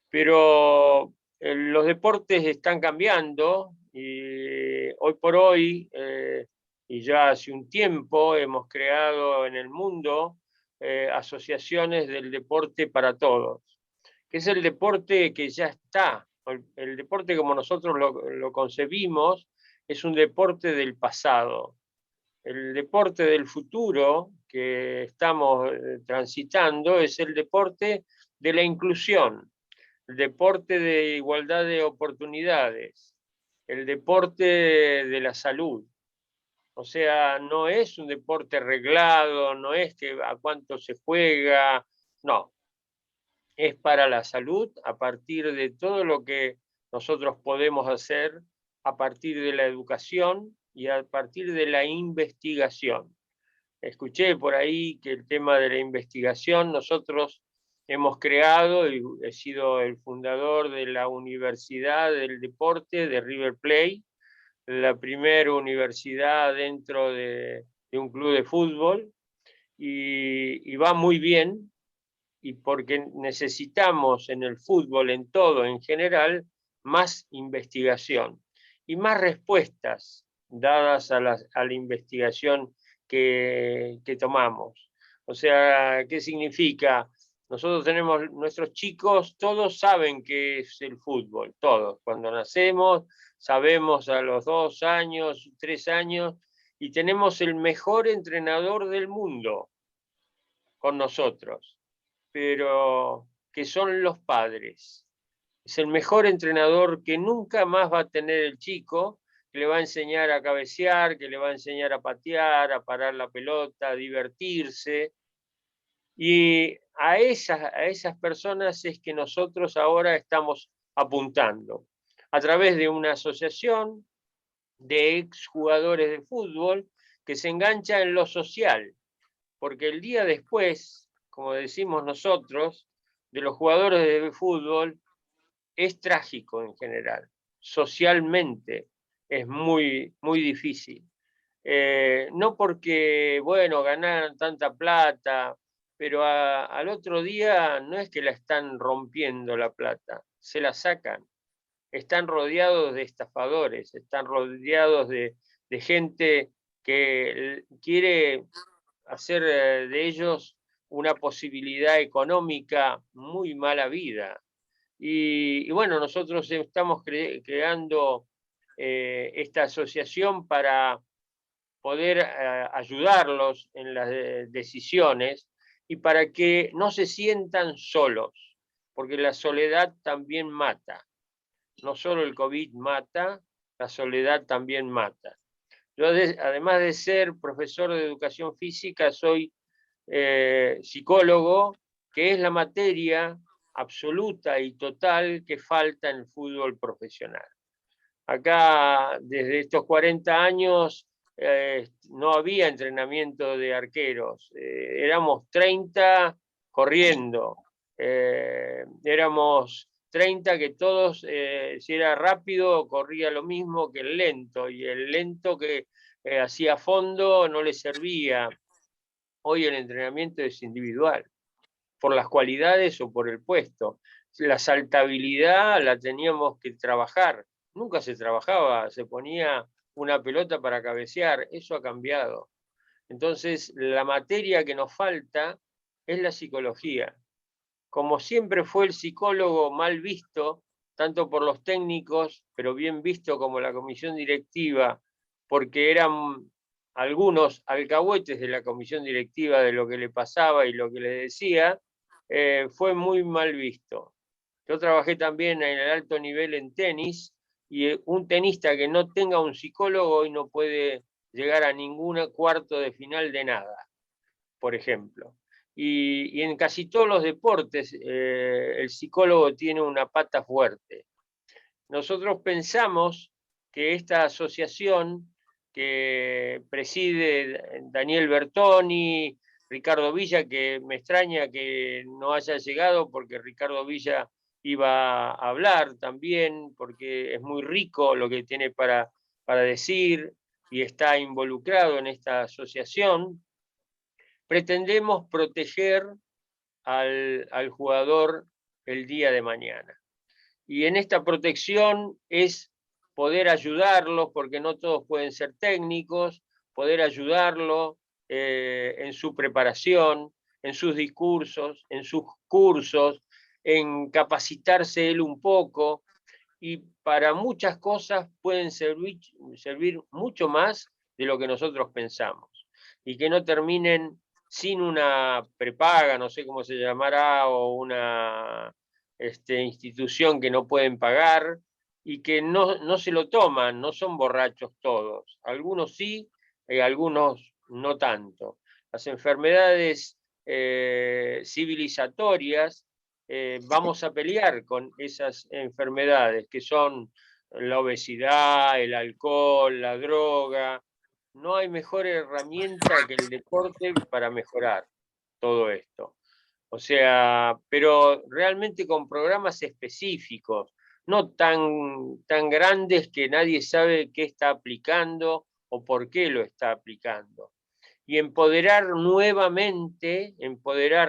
Pero los deportes están cambiando y hoy por hoy, y ya hace un tiempo, hemos creado en el mundo asociaciones del deporte para todos, que es el deporte que ya está. El deporte como nosotros lo concebimos es un deporte del pasado. El deporte del futuro que estamos transitando es el deporte de la inclusión, el deporte de igualdad de oportunidades, el deporte de la salud. O sea, no es un deporte reglado, no es que a cuánto se juega, no. Es para la salud a partir de todo lo que nosotros podemos hacer, a partir de la educación y a partir de la investigación. Escuché por ahí que el tema de la investigación, nosotros hemos creado, y he sido el fundador de la Universidad del Deporte de River Plate, la primera universidad dentro de un club de fútbol, y va muy bien, y porque necesitamos en el fútbol, en todo, en general, más investigación y más respuestas dadas a la investigación que tomamos. O sea, ¿qué significa? Nosotros tenemos, nuestros chicos, todos saben qué es el fútbol, todos. Cuando nacemos, sabemos a los 2 años, 3 años, y tenemos el mejor entrenador del mundo con nosotros, pero que son los padres. Es el mejor entrenador que nunca más va a tener el chico, que le va a enseñar a cabecear, que le va a enseñar a patear, a parar la pelota, a divertirse. Y a esas personas es que nosotros ahora estamos apuntando, a través de una asociación de exjugadores de fútbol que se engancha en lo social, porque el día después, como decimos nosotros, de los jugadores de fútbol, es trágico en general. Socialmente es muy, muy difícil. No porque, bueno, ganaron tanta plata, pero al otro día no es que la están rompiendo la plata, se la sacan. Están rodeados de estafadores, están rodeados de gente que quiere hacer de ellos una posibilidad económica muy mala vida. Y bueno, nosotros estamos creando esta asociación para poder ayudarlos en las decisiones y para que no se sientan solos, porque la soledad también mata. No solo el COVID mata, la soledad también mata. Yo, además de ser profesor de educación física, soy psicólogo, que es la materia absoluta y total que falta en el fútbol profesional. Acá, desde estos 40 años, no había entrenamiento de arqueros. Éramos 30 corriendo. Éramos 30 que todos, si era rápido, corría lo mismo que el lento, y el lento que hacía fondo no le servía. Hoy el entrenamiento es individual, por las cualidades o por el puesto. La saltabilidad la teníamos que trabajar. Nunca se trabajaba, se ponía una pelota para cabecear. Eso ha cambiado. Entonces, la materia que nos falta es la psicología. Como siempre fue el psicólogo mal visto, tanto por los técnicos, pero bien visto como la comisión directiva, porque eran algunos alcahuetes de la comisión directiva de lo que le pasaba y lo que le decía, fue muy mal visto. Yo trabajé también en el alto nivel en tenis, y un tenista que no tenga un psicólogo hoy no puede llegar a ningún cuarto de final de nada, por ejemplo. Y en casi todos los deportes el psicólogo tiene una pata fuerte. Nosotros pensamos que esta asociación que preside Daniel Bertoni, Ricardo Villa, que me extraña que no haya llegado porque Ricardo Villa iba a hablar también, porque es muy rico lo que tiene para decir y está involucrado en esta asociación. Pretendemos proteger al jugador el día de mañana. Y en esta protección es poder ayudarlos, porque no todos pueden ser técnicos, poder ayudarlo en su preparación, en sus discursos, en sus cursos, en capacitarse él un poco, y para muchas cosas pueden servir mucho más de lo que nosotros pensamos, y que no terminen sin una prepaga, no sé cómo se llamará, o una institución que no pueden pagar, y que no se lo toman, no son borrachos todos, algunos sí, algunos no tanto. Las enfermedades civilizatorias, vamos a pelear con esas enfermedades que son la obesidad, el alcohol, la droga. No hay mejor herramienta que el deporte para mejorar todo esto. O sea, pero realmente con programas específicos, no tan grandes que nadie sabe qué está aplicando o por qué lo está aplicando. Y empoderar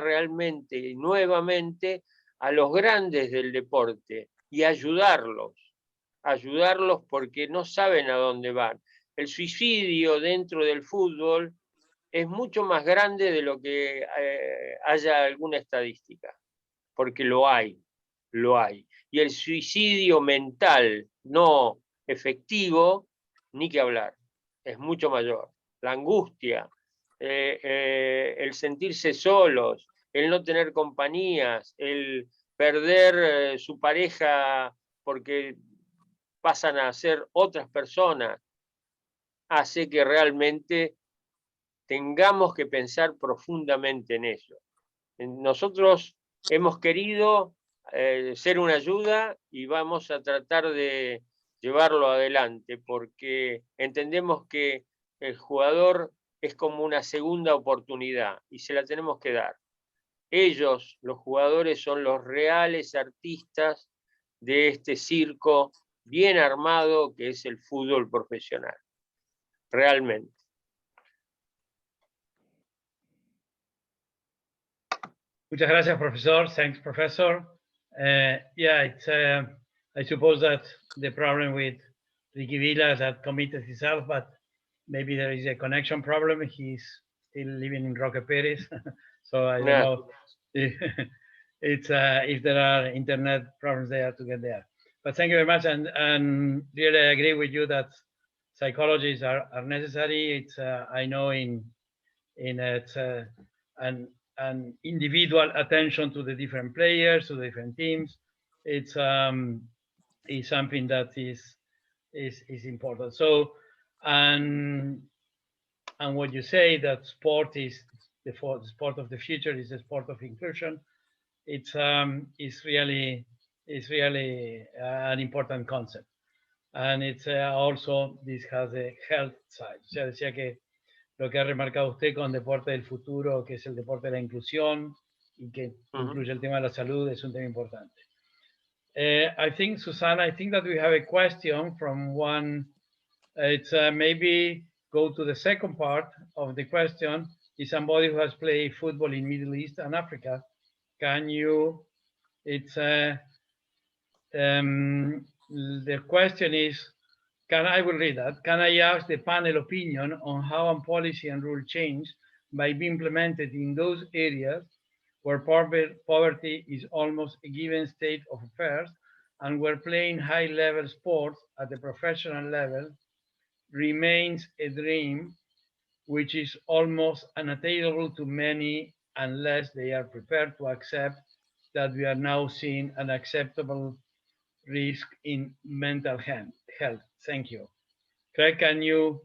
realmente nuevamente a los grandes del deporte y ayudarlos porque no saben a dónde van. El suicidio dentro del fútbol es mucho más grande de lo que haya alguna estadística, porque lo hay. Y el suicidio mental no efectivo, ni que hablar, es mucho mayor. La angustia, el sentirse solos, el no tener compañías, el perder su pareja porque pasan a ser otras personas, hace que realmente tengamos que pensar profundamente en eso. Nosotros hemos querido ser una ayuda y vamos a tratar de llevarlo adelante, porque entendemos que el jugador es como una segunda oportunidad y se la tenemos que dar. Ellos, los jugadores, son los reales artistas de este circo bien armado que es el fútbol profesional, realmente. Muchas gracias, professor. Thanks, professor. Yeah, it's, I suppose that the problem with Ricky Villa is that committed himself, but maybe there is a connection problem. He's still living in Roque Pérez, so I don't know if, if there are internet problems there to get there. But thank you very much, and really I agree with you that psychologists are necessary. It's I know in it's an individual attention to the different players, to the different teams. It's something that is important. So, and what you say that sport is the sport of the future, is a sport of inclusion. It's really an important concept, and it's also this has a health side. O sea, decía que lo que ha remarcado usted con deporte del futuro, que es el deporte de la inclusión y que incluye el tema de la salud, es un tema importante. I think, Susana, I think that we have a question from one. It's maybe go to the second part of the question. Is somebody who has played football in Middle East and Africa? Can you? It's the question is. I will read that. Can I ask the panel opinion on how a policy and rule change might be implemented in those areas where poverty is almost a given state of affairs and where playing high-level sports at the professional level remains a dream which is almost unattainable to many unless they are prepared to accept that we are now seeing an acceptable risk in mental health? Thank you. Craig, can you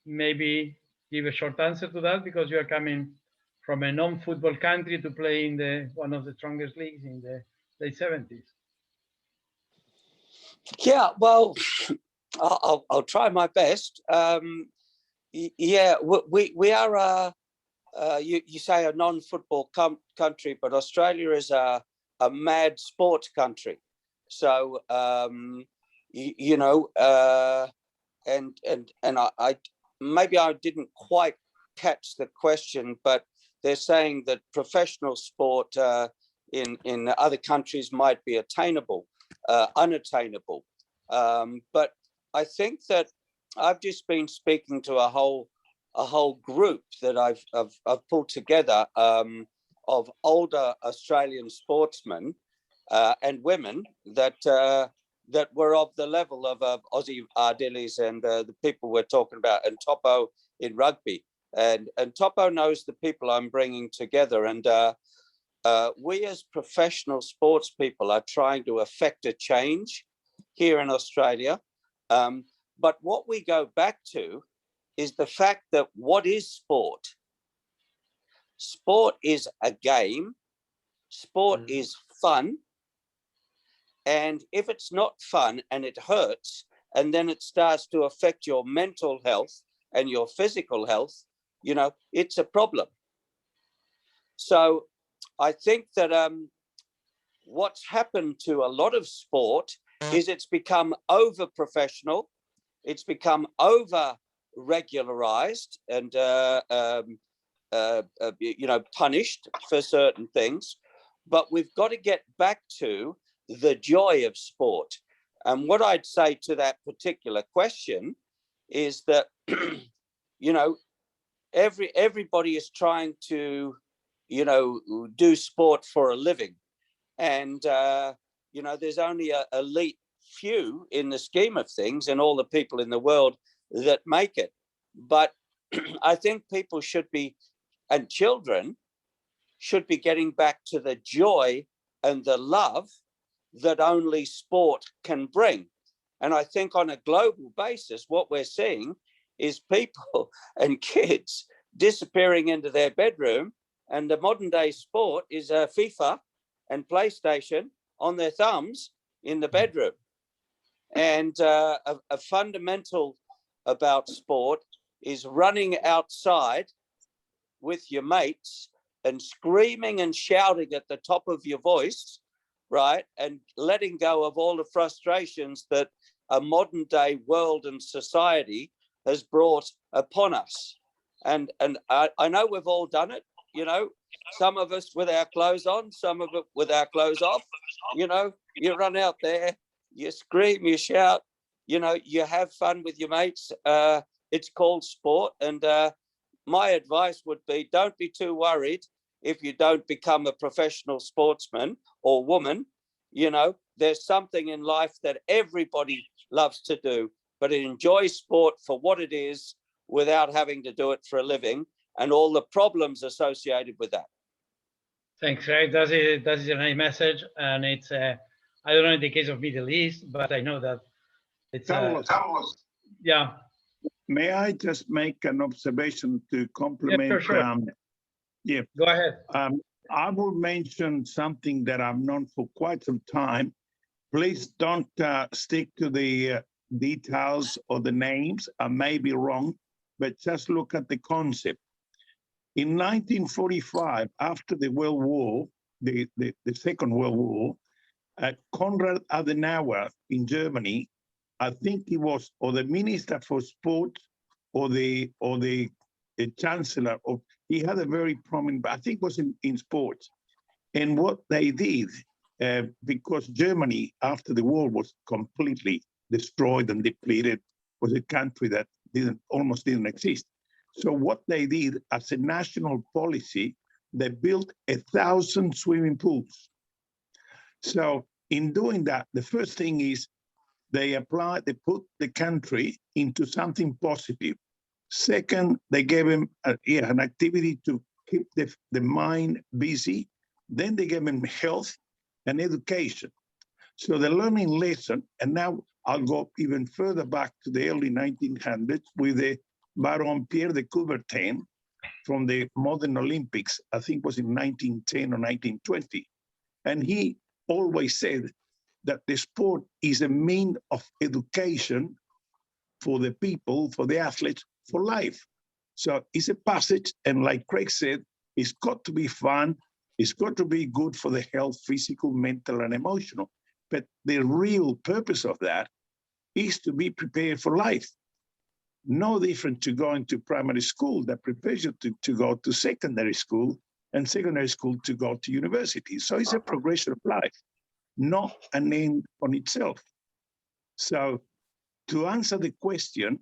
maybe give a short answer to that, because you are coming from a non-football country to play in one of the strongest leagues in the late 70s? Yeah, well, I'll try my best. Yeah, we are you say a non-football country, but Australia is a mad sports country. So you know, and I maybe I didn't quite catch the question, but they're saying that professional sport in other countries might be attainable, unattainable. But I think that I've just been speaking to a whole group that I've pulled together of older Australian sportsmen and women that were of the level of Ozzy Ardiles and the people we're talking about, and Topo in rugby. And Topo knows the people I'm bringing together. And we as professional sports people are trying to affect a change here in Australia. But what we go back to is the fact that what is sport? Sport is a game. Sport is fun. And if it's not fun and it hurts, and then it starts to affect your mental health and your physical health, you know, it's a problem. So I think that what's happened to a lot of sport is it's become over professional, it's become over regularized and you know, punished for certain things. But we've got to get back to the joy of sport. And what I'd say to that particular question is that you know, everybody is trying to, you know, do sport for a living, and you know, there's only an elite few in the scheme of things, and all the people in the world that make it. But I think people should be, and children should be, getting back to the joy and the love that only sport can bring. And I think on a global basis, what we're seeing is people and kids disappearing into their bedroom, and the modern day sport is FIFA and PlayStation on their thumbs in the bedroom. And a fundamental about sport is running outside with your mates and screaming and shouting at the top of your voice, right? And letting go of all the frustrations that a modern day world and society has brought upon us. And I know we've all done it, you know, some of us with our clothes on, some of it with our clothes off. You know, you run out there, you scream, you shout, you know, you have fun with your mates. It's called sport. And my advice would be, don't be too worried if you don't become a professional sportsman or woman. You know, there's something in life that everybody loves to do, but enjoy sport for what it is without having to do it for a living and all the problems associated with that. Thanks, Greg. That is a nice message. And it's, I don't know in the case of Middle East, but I know that it's, Carlos, yeah. May I just make an observation to complement? Yeah, sure. Yeah. Go ahead. I will mention something that I've known for quite some time. Please don't stick to the details or the names. I may be wrong, but just look at the concept. In 1945, after the World War, the Second World War, Konrad Adenauer in Germany, I think he was or the Minister for Sport or the Chancellor of, he had a very prominent, I think it was in sports. And what they did, because Germany after the war was completely destroyed and depleted, was a country that almost didn't exist. So what they did as a national policy, they built 1,000 swimming pools. So in doing that, the first thing is they put the country into something positive. Second, they gave them an activity to keep the mind busy Then they gave him health and education. So the learning lesson, and now I'll go even further back to the early 1900s with the Baron Pierre de Coubertin from the modern Olympics, I think it was in 1910 or 1920. And he always said that the sport is a means of education for the people, for the athletes, for life. So it's a passage, and like Craig said, it's got to be fun, it's got to be good for the health, physical, mental, and emotional. But the real purpose of that is to be prepared for life. No different to going to primary school that prepares you to go to secondary school, and secondary school to go to university. So it's a progression of life, not an end on itself. So to answer the question,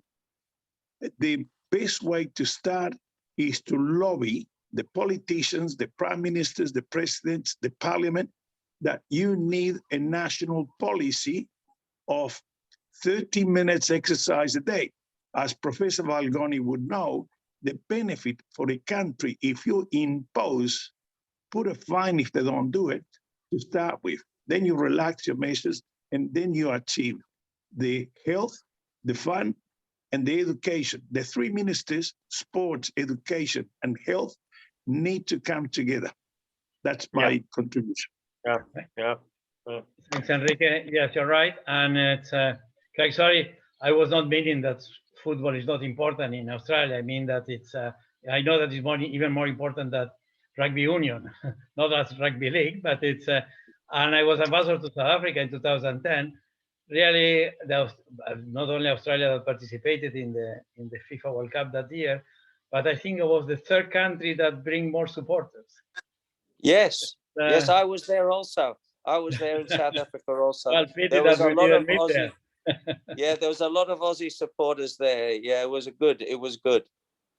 the best way to start is to lobby the politicians, the prime ministers, the presidents, the parliament, that you need a national policy of 30 minutes exercise a day. As Professor Valgoni would know, the benefit for the country, if you impose, put a fine if they don't do it, to start with, then you relax your measures, and then you achieve the health, the fun, and the education. The three ministers, sports, education, and health, need to come together. That's my contribution. Thanks, Enrique. Yes, you're right. And it's, Craig, sorry, I was not meaning that football is not important in Australia. I mean that it's, I know that it's even more important than rugby union, not as rugby league, but it's, and I was ambassador to South Africa in 2010. Really, not only Australia that participated in the FIFA World Cup that year, but I think it was the third country that bring more supporters. Yes, yes, I was there also. I was there in South Africa also. Well, there was a lot of Aussie. Yeah, there was a lot of Aussie supporters there. Yeah, it was good.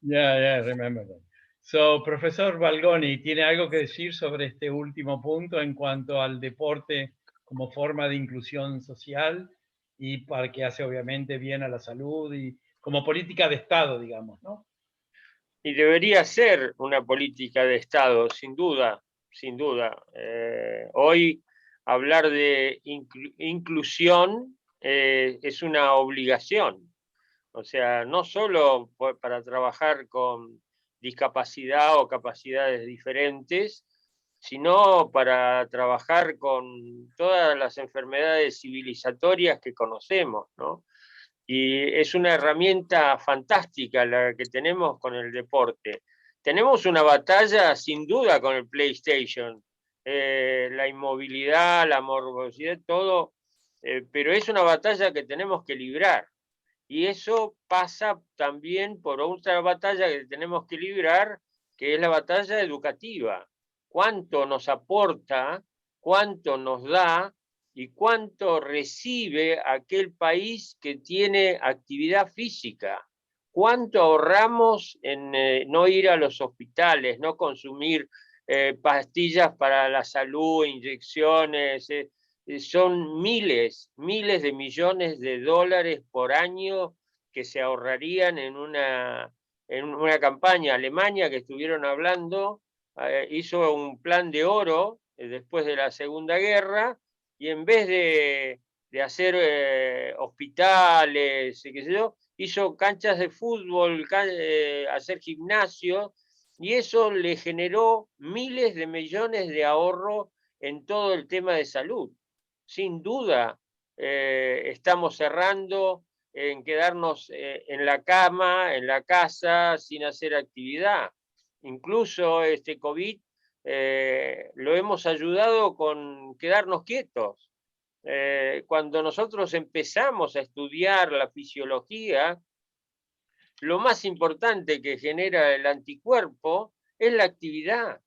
Yeah, I remember that. So, Profesor Valgoni, ¿tiene algo que decir sobre este último punto en cuanto al deporte como forma de inclusión social y para que hace obviamente bien a la salud y como política de Estado, digamos, ¿no? Y debería ser una política de Estado, sin duda, sin duda. Hoy hablar de inclusión es una obligación. O sea, no solo para trabajar con discapacidad o capacidades diferentes, sino para trabajar con todas las enfermedades civilizatorias que conocemos, ¿no? Y es una herramienta fantástica la que tenemos con el deporte. Tenemos una batalla sin duda con el PlayStation, la inmovilidad, la morbosidad, todo, pero es una batalla que tenemos que librar. Y eso pasa también por otra batalla que tenemos que librar, que es la batalla educativa. ¿Cuánto nos aporta, cuánto nos da y cuánto recibe aquel país que tiene actividad física? ¿Cuánto ahorramos en no ir a los hospitales, no consumir pastillas para la salud, inyecciones? Son miles de millones de dólares por año que se ahorrarían en una campaña. Alemania, que estuvieron hablando, hizo un plan de oro después de la Segunda Guerra, y en vez de hacer hospitales, qué sé yo, hizo canchas de fútbol, hacer gimnasio, y eso le generó miles de millones de ahorro en todo el tema de salud. Sin duda, estamos cerrando en quedarnos en la cama, en la casa, sin hacer actividad. Incluso este COVID lo hemos ayudado con quedarnos quietos. Cuando nosotros empezamos a estudiar la fisiología, lo más importante que genera el anticuerpo es la actividad,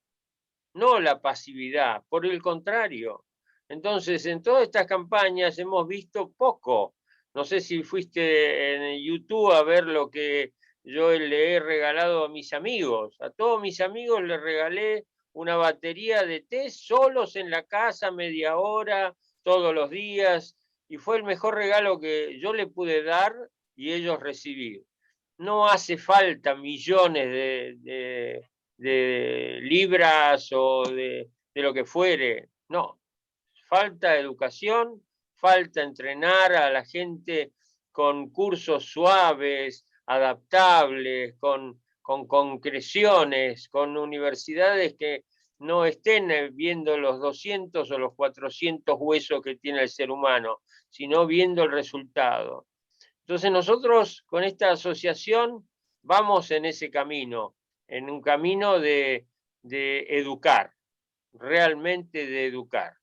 no la pasividad, por el contrario. Entonces, en todas estas campañas hemos visto poco. No sé si fuiste en YouTube a ver lo que yo le he regalado a mis amigos. A todos mis amigos les regalé una batería de té solos en la casa, media hora, todos los días, y fue el mejor regalo que yo le pude dar y ellos recibir. No hace falta millones de libras o de de lo que fuere. No, falta educación, falta entrenar a la gente con cursos suaves, adaptables, con concreciones, con universidades que no estén viendo los 200 o los 400 huesos que tiene el ser humano, sino viendo el resultado. Entonces nosotros con esta asociación vamos en ese camino, en un camino de educar, realmente de educar.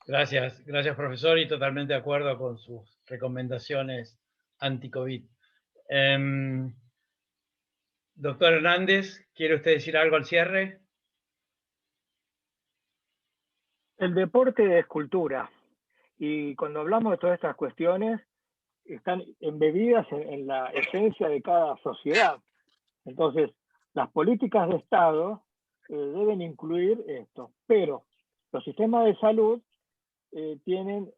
Gracias, gracias profesor, y totalmente de acuerdo con sus recomendaciones anti-COVID. Doctor Hernández, ¿quiere usted decir algo al cierre? El deporte es cultura, y cuando hablamos de todas estas cuestiones, están embebidas en la esencia de cada sociedad. Entonces, las políticas de Estado deben incluir esto, pero los sistemas de salud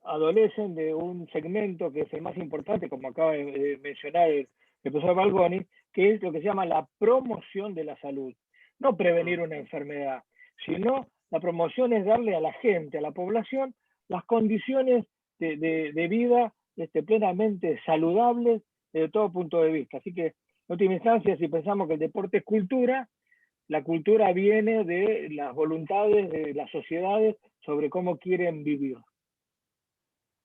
adolecen de un segmento que es el más importante, como acaba de mencionar el profesor Balboni, que es lo que se llama la promoción de la salud. No prevenir una enfermedad, sino la promoción es darle a la gente, a la población, las condiciones de vida plenamente saludables desde todo punto de vista. Así que, en última instancia, si pensamos que el deporte es cultura, la cultura viene de las voluntades de las sociedades sobre cómo quieren vivir.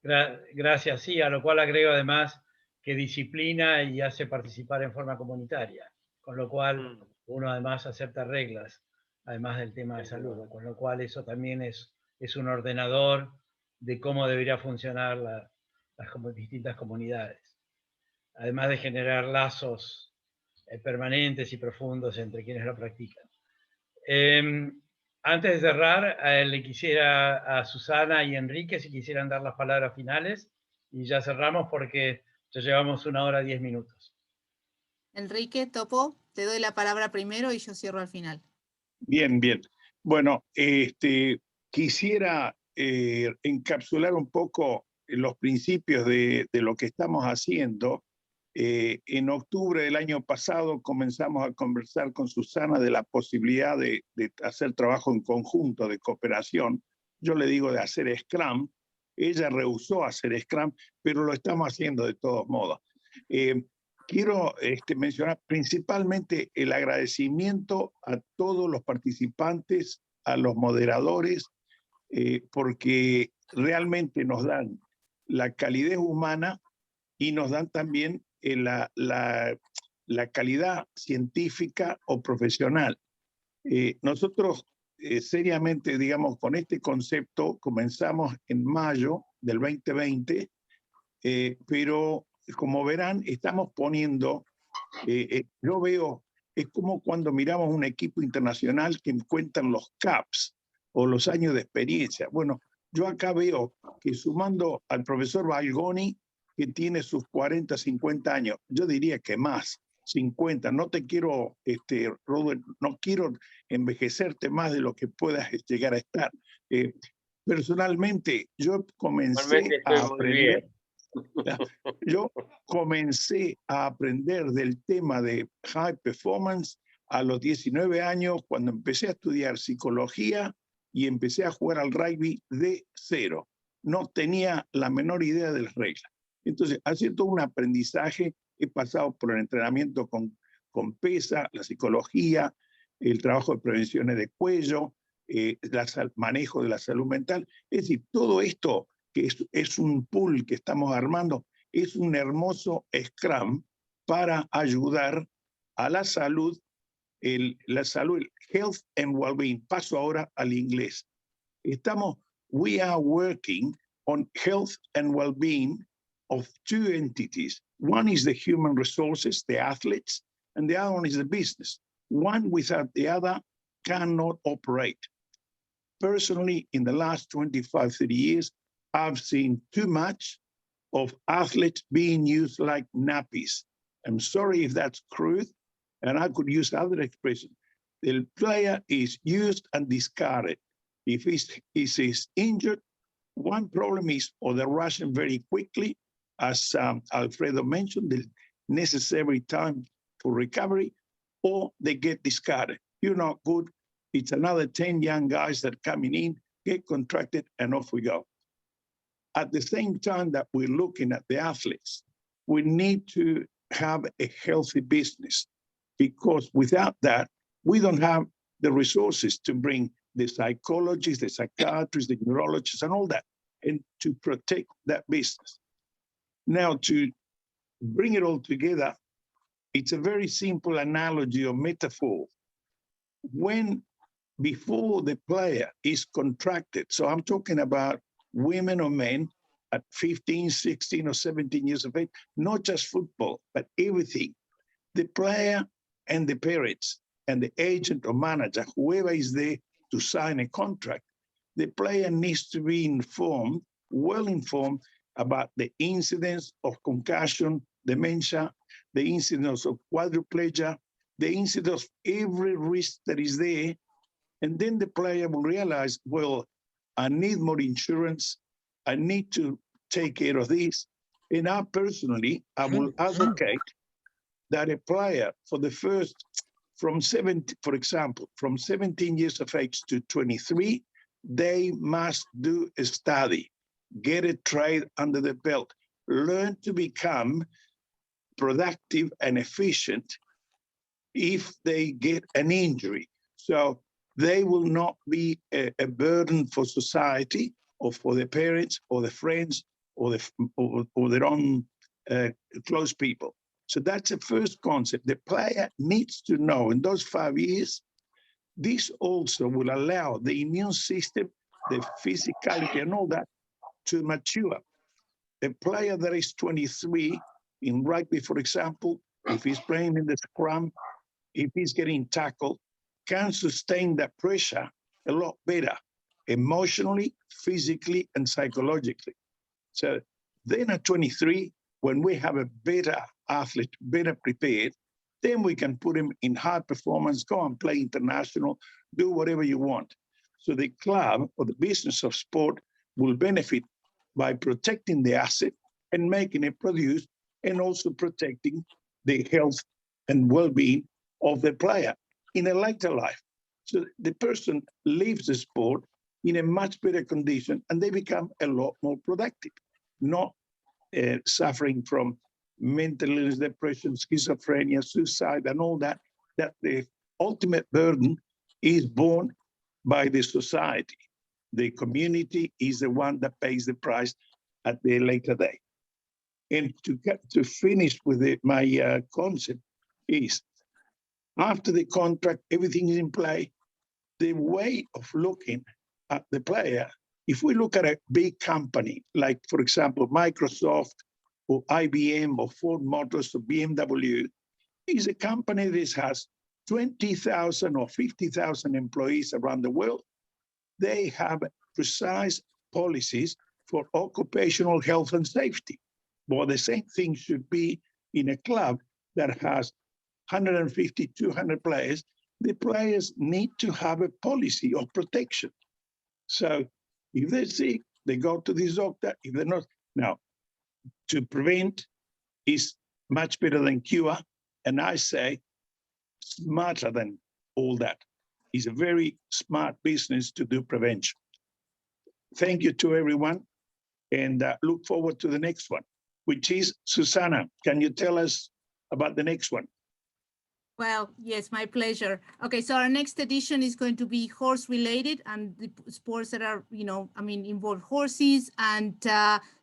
Gracias, sí, a lo cual agrego además que disciplina y hace participar en forma comunitaria, con lo cual uno además acepta reglas, además del tema de salud, con lo cual eso también es un ordenador de cómo debería funcionar las distintas comunidades, además de generar lazos permanentes y profundos entre quienes lo practican. Antes de cerrar, le quisiera a Susana y Enrique si quisieran dar las palabras finales, y ya cerramos porque ya llevamos 1 hora 10 minutos. Enrique, Topo, te doy la palabra primero y yo cierro al final. Bien, bien. Bueno, quisiera encapsular un poco los principios de lo que estamos haciendo. En octubre del año pasado comenzamos a conversar con Susana de la posibilidad de hacer trabajo en conjunto, de cooperación. Yo le digo de hacer Scrum. Ella rehusó hacer Scrum, pero lo estamos haciendo de todos modos. Quiero mencionar principalmente el agradecimiento a todos los participantes, a los moderadores, porque realmente nos dan la calidez humana y nos dan también la calidad científica o profesional. Nosotros seriamente, digamos, con este concepto comenzamos en mayo del 2020, pero como verán, estamos poniendo, yo veo, es como cuando miramos un equipo internacional que cuentan los CAPS o los años de experiencia. Bueno, yo acá veo que sumando al profesor Balboni, que tiene sus 40, 50 años, yo diría que más, 50, no te quiero, Robert, no quiero envejecerte más de lo que puedas llegar a estar. Personalmente, yo comencé a aprender. Yo comencé a aprender del tema de high performance a los 19 años cuando empecé a estudiar psicología y empecé a jugar al rugby de cero. No tenía la menor idea de las reglas. Entonces, ha sido todo un aprendizaje. He pasado por el entrenamiento con PESA, la psicología, el trabajo de prevenciones de cuello, el manejo de la salud mental. Es decir, todo esto que es un pool que estamos armando, es un hermoso Scrum para ayudar a la salud, el health and well-being. Paso ahora al inglés. We are working on health and well-being of two entities. One is the human resources, the athletes, and the other one is the business. One without the other cannot operate. Personally, in the last 25, 30 years, I've seen too much of athletes being used like nappies. I'm sorry if that's crude, and I could use other expressions. The player is used and discarded. If he's injured, one problem is, or they rush him very quickly, as Alfredo mentioned, the necessary time for recovery, or they get discarded. You're not good, It's another 10 young guys that coming in, get contracted, and off we go. At the same time that we're looking at the athletes, we need to have a healthy business, because without that, we don't have the resources to bring the psychologists, the psychiatrists, the neurologists, and all that, and to protect that business. Now, to bring it all together, it's a very simple analogy or metaphor. When before the player is contracted, so I'm talking about women or men at 15, 16, or 17 years of age, not just football, but everything. The player and the parents and the agent or manager, whoever is there to sign a contract, the player needs to be informed, well informed about the incidence of concussion, dementia, the incidence of quadriplegia, the incidence of every risk that is there. And then the player will realize, well, I need more insurance. I need to take care of this. And I personally, I will advocate that a player for the first, from 17, for example, from 17 years of age to 23, they must do a study, get a trade under the belt, learn to become productive and efficient if they get an injury. So they will not be a burden for society or for their parents or their friends or their own close people. So that's the first concept. The player needs to know in those 5 years, this also will allow the immune system, the physicality and all that to mature. A player that is 23 in rugby, for example, if he's playing in the scrum, if he's getting tackled, can sustain that pressure a lot better, emotionally, physically, and psychologically. So then at 23, when we have a better athlete, better prepared, then we can put him in high performance, go and play international, do whatever you want. So the club or the business of sport will benefit by protecting the asset and making it produce, and also protecting the health and well-being of the player in a later life. So the person leaves the sport in a much better condition and they become a lot more productive, not suffering from mental illness, depression, schizophrenia, suicide, and all that, that the ultimate burden is borne by the society. The community is the one that pays the price at the later day. And to finish with my concept is, after the contract, everything is in play, the way of looking at the player, if we look at a big company, like, for example, Microsoft or IBM or Ford Motors or BMW, is a company that has 20,000 or 50,000 employees around the world. They have precise policies for occupational health and safety. But the same thing should be in a club that has 150, 200 players. The players need to have a policy of protection. So if they're sick, they go to the doctor. If they're not, now, to prevent is much better than cure. And I say smarter than all that. It's a very smart business to do prevention. Thank you to everyone, and look forward to the next one, which is Susana. Can you tell us about the next one? Well, yes, my pleasure. Okay, so our next edition is going to be horse related and the sports that are, involve horses. And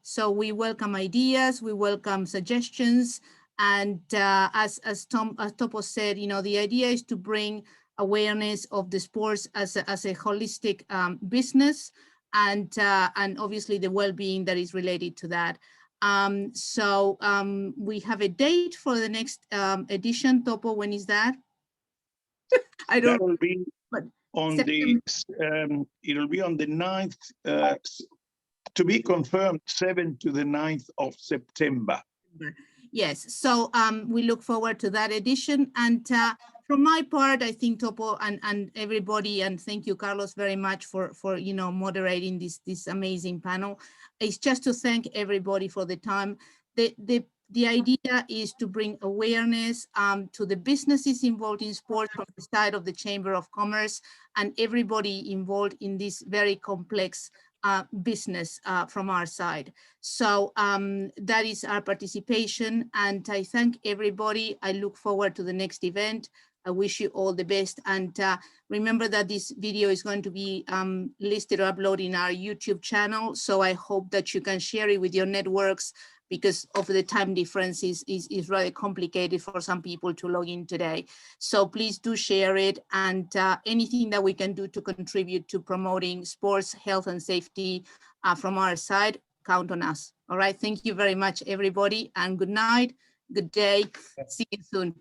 so we welcome ideas, we welcome suggestions. And as Topo said, the idea is to bring awareness of the sports as a holistic business, and obviously the well-being that is related to that. So we have a date for the next edition. Topo, when is that? I don't. That will be on September. It'll be on the 9th, to be confirmed, 7th to the 9th of September. Yes, so we look forward to that edition. And from my part, I think Topo and everybody, and thank you, Carlos, very much for moderating this amazing panel. It's just to thank everybody for the time. The The idea is to bring awareness to the businesses involved in sports from the side of the Chamber of Commerce and everybody involved in this very complex business from our side. So that is our participation, and I thank everybody. I look forward to the next event. I wish you all the best, and remember that this video is going to be listed or uploaded in our YouTube channel, so I hope that you can share it with your networks, because of the time difference is rather complicated for some people to log in today. So please do share it, and anything that we can do to contribute to promoting sports, health and safety from our side, count on us. All right, thank you very much, everybody, and good night, good day, see you soon.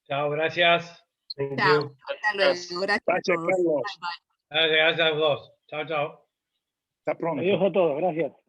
Chao, gracias. Thank Chao. you. Hasta luego. Gracias a Gracias, todos. Carlos. Bye, bye. Gracias a vos. Chao, chao. Hasta pronto. Adiós a todos, gracias.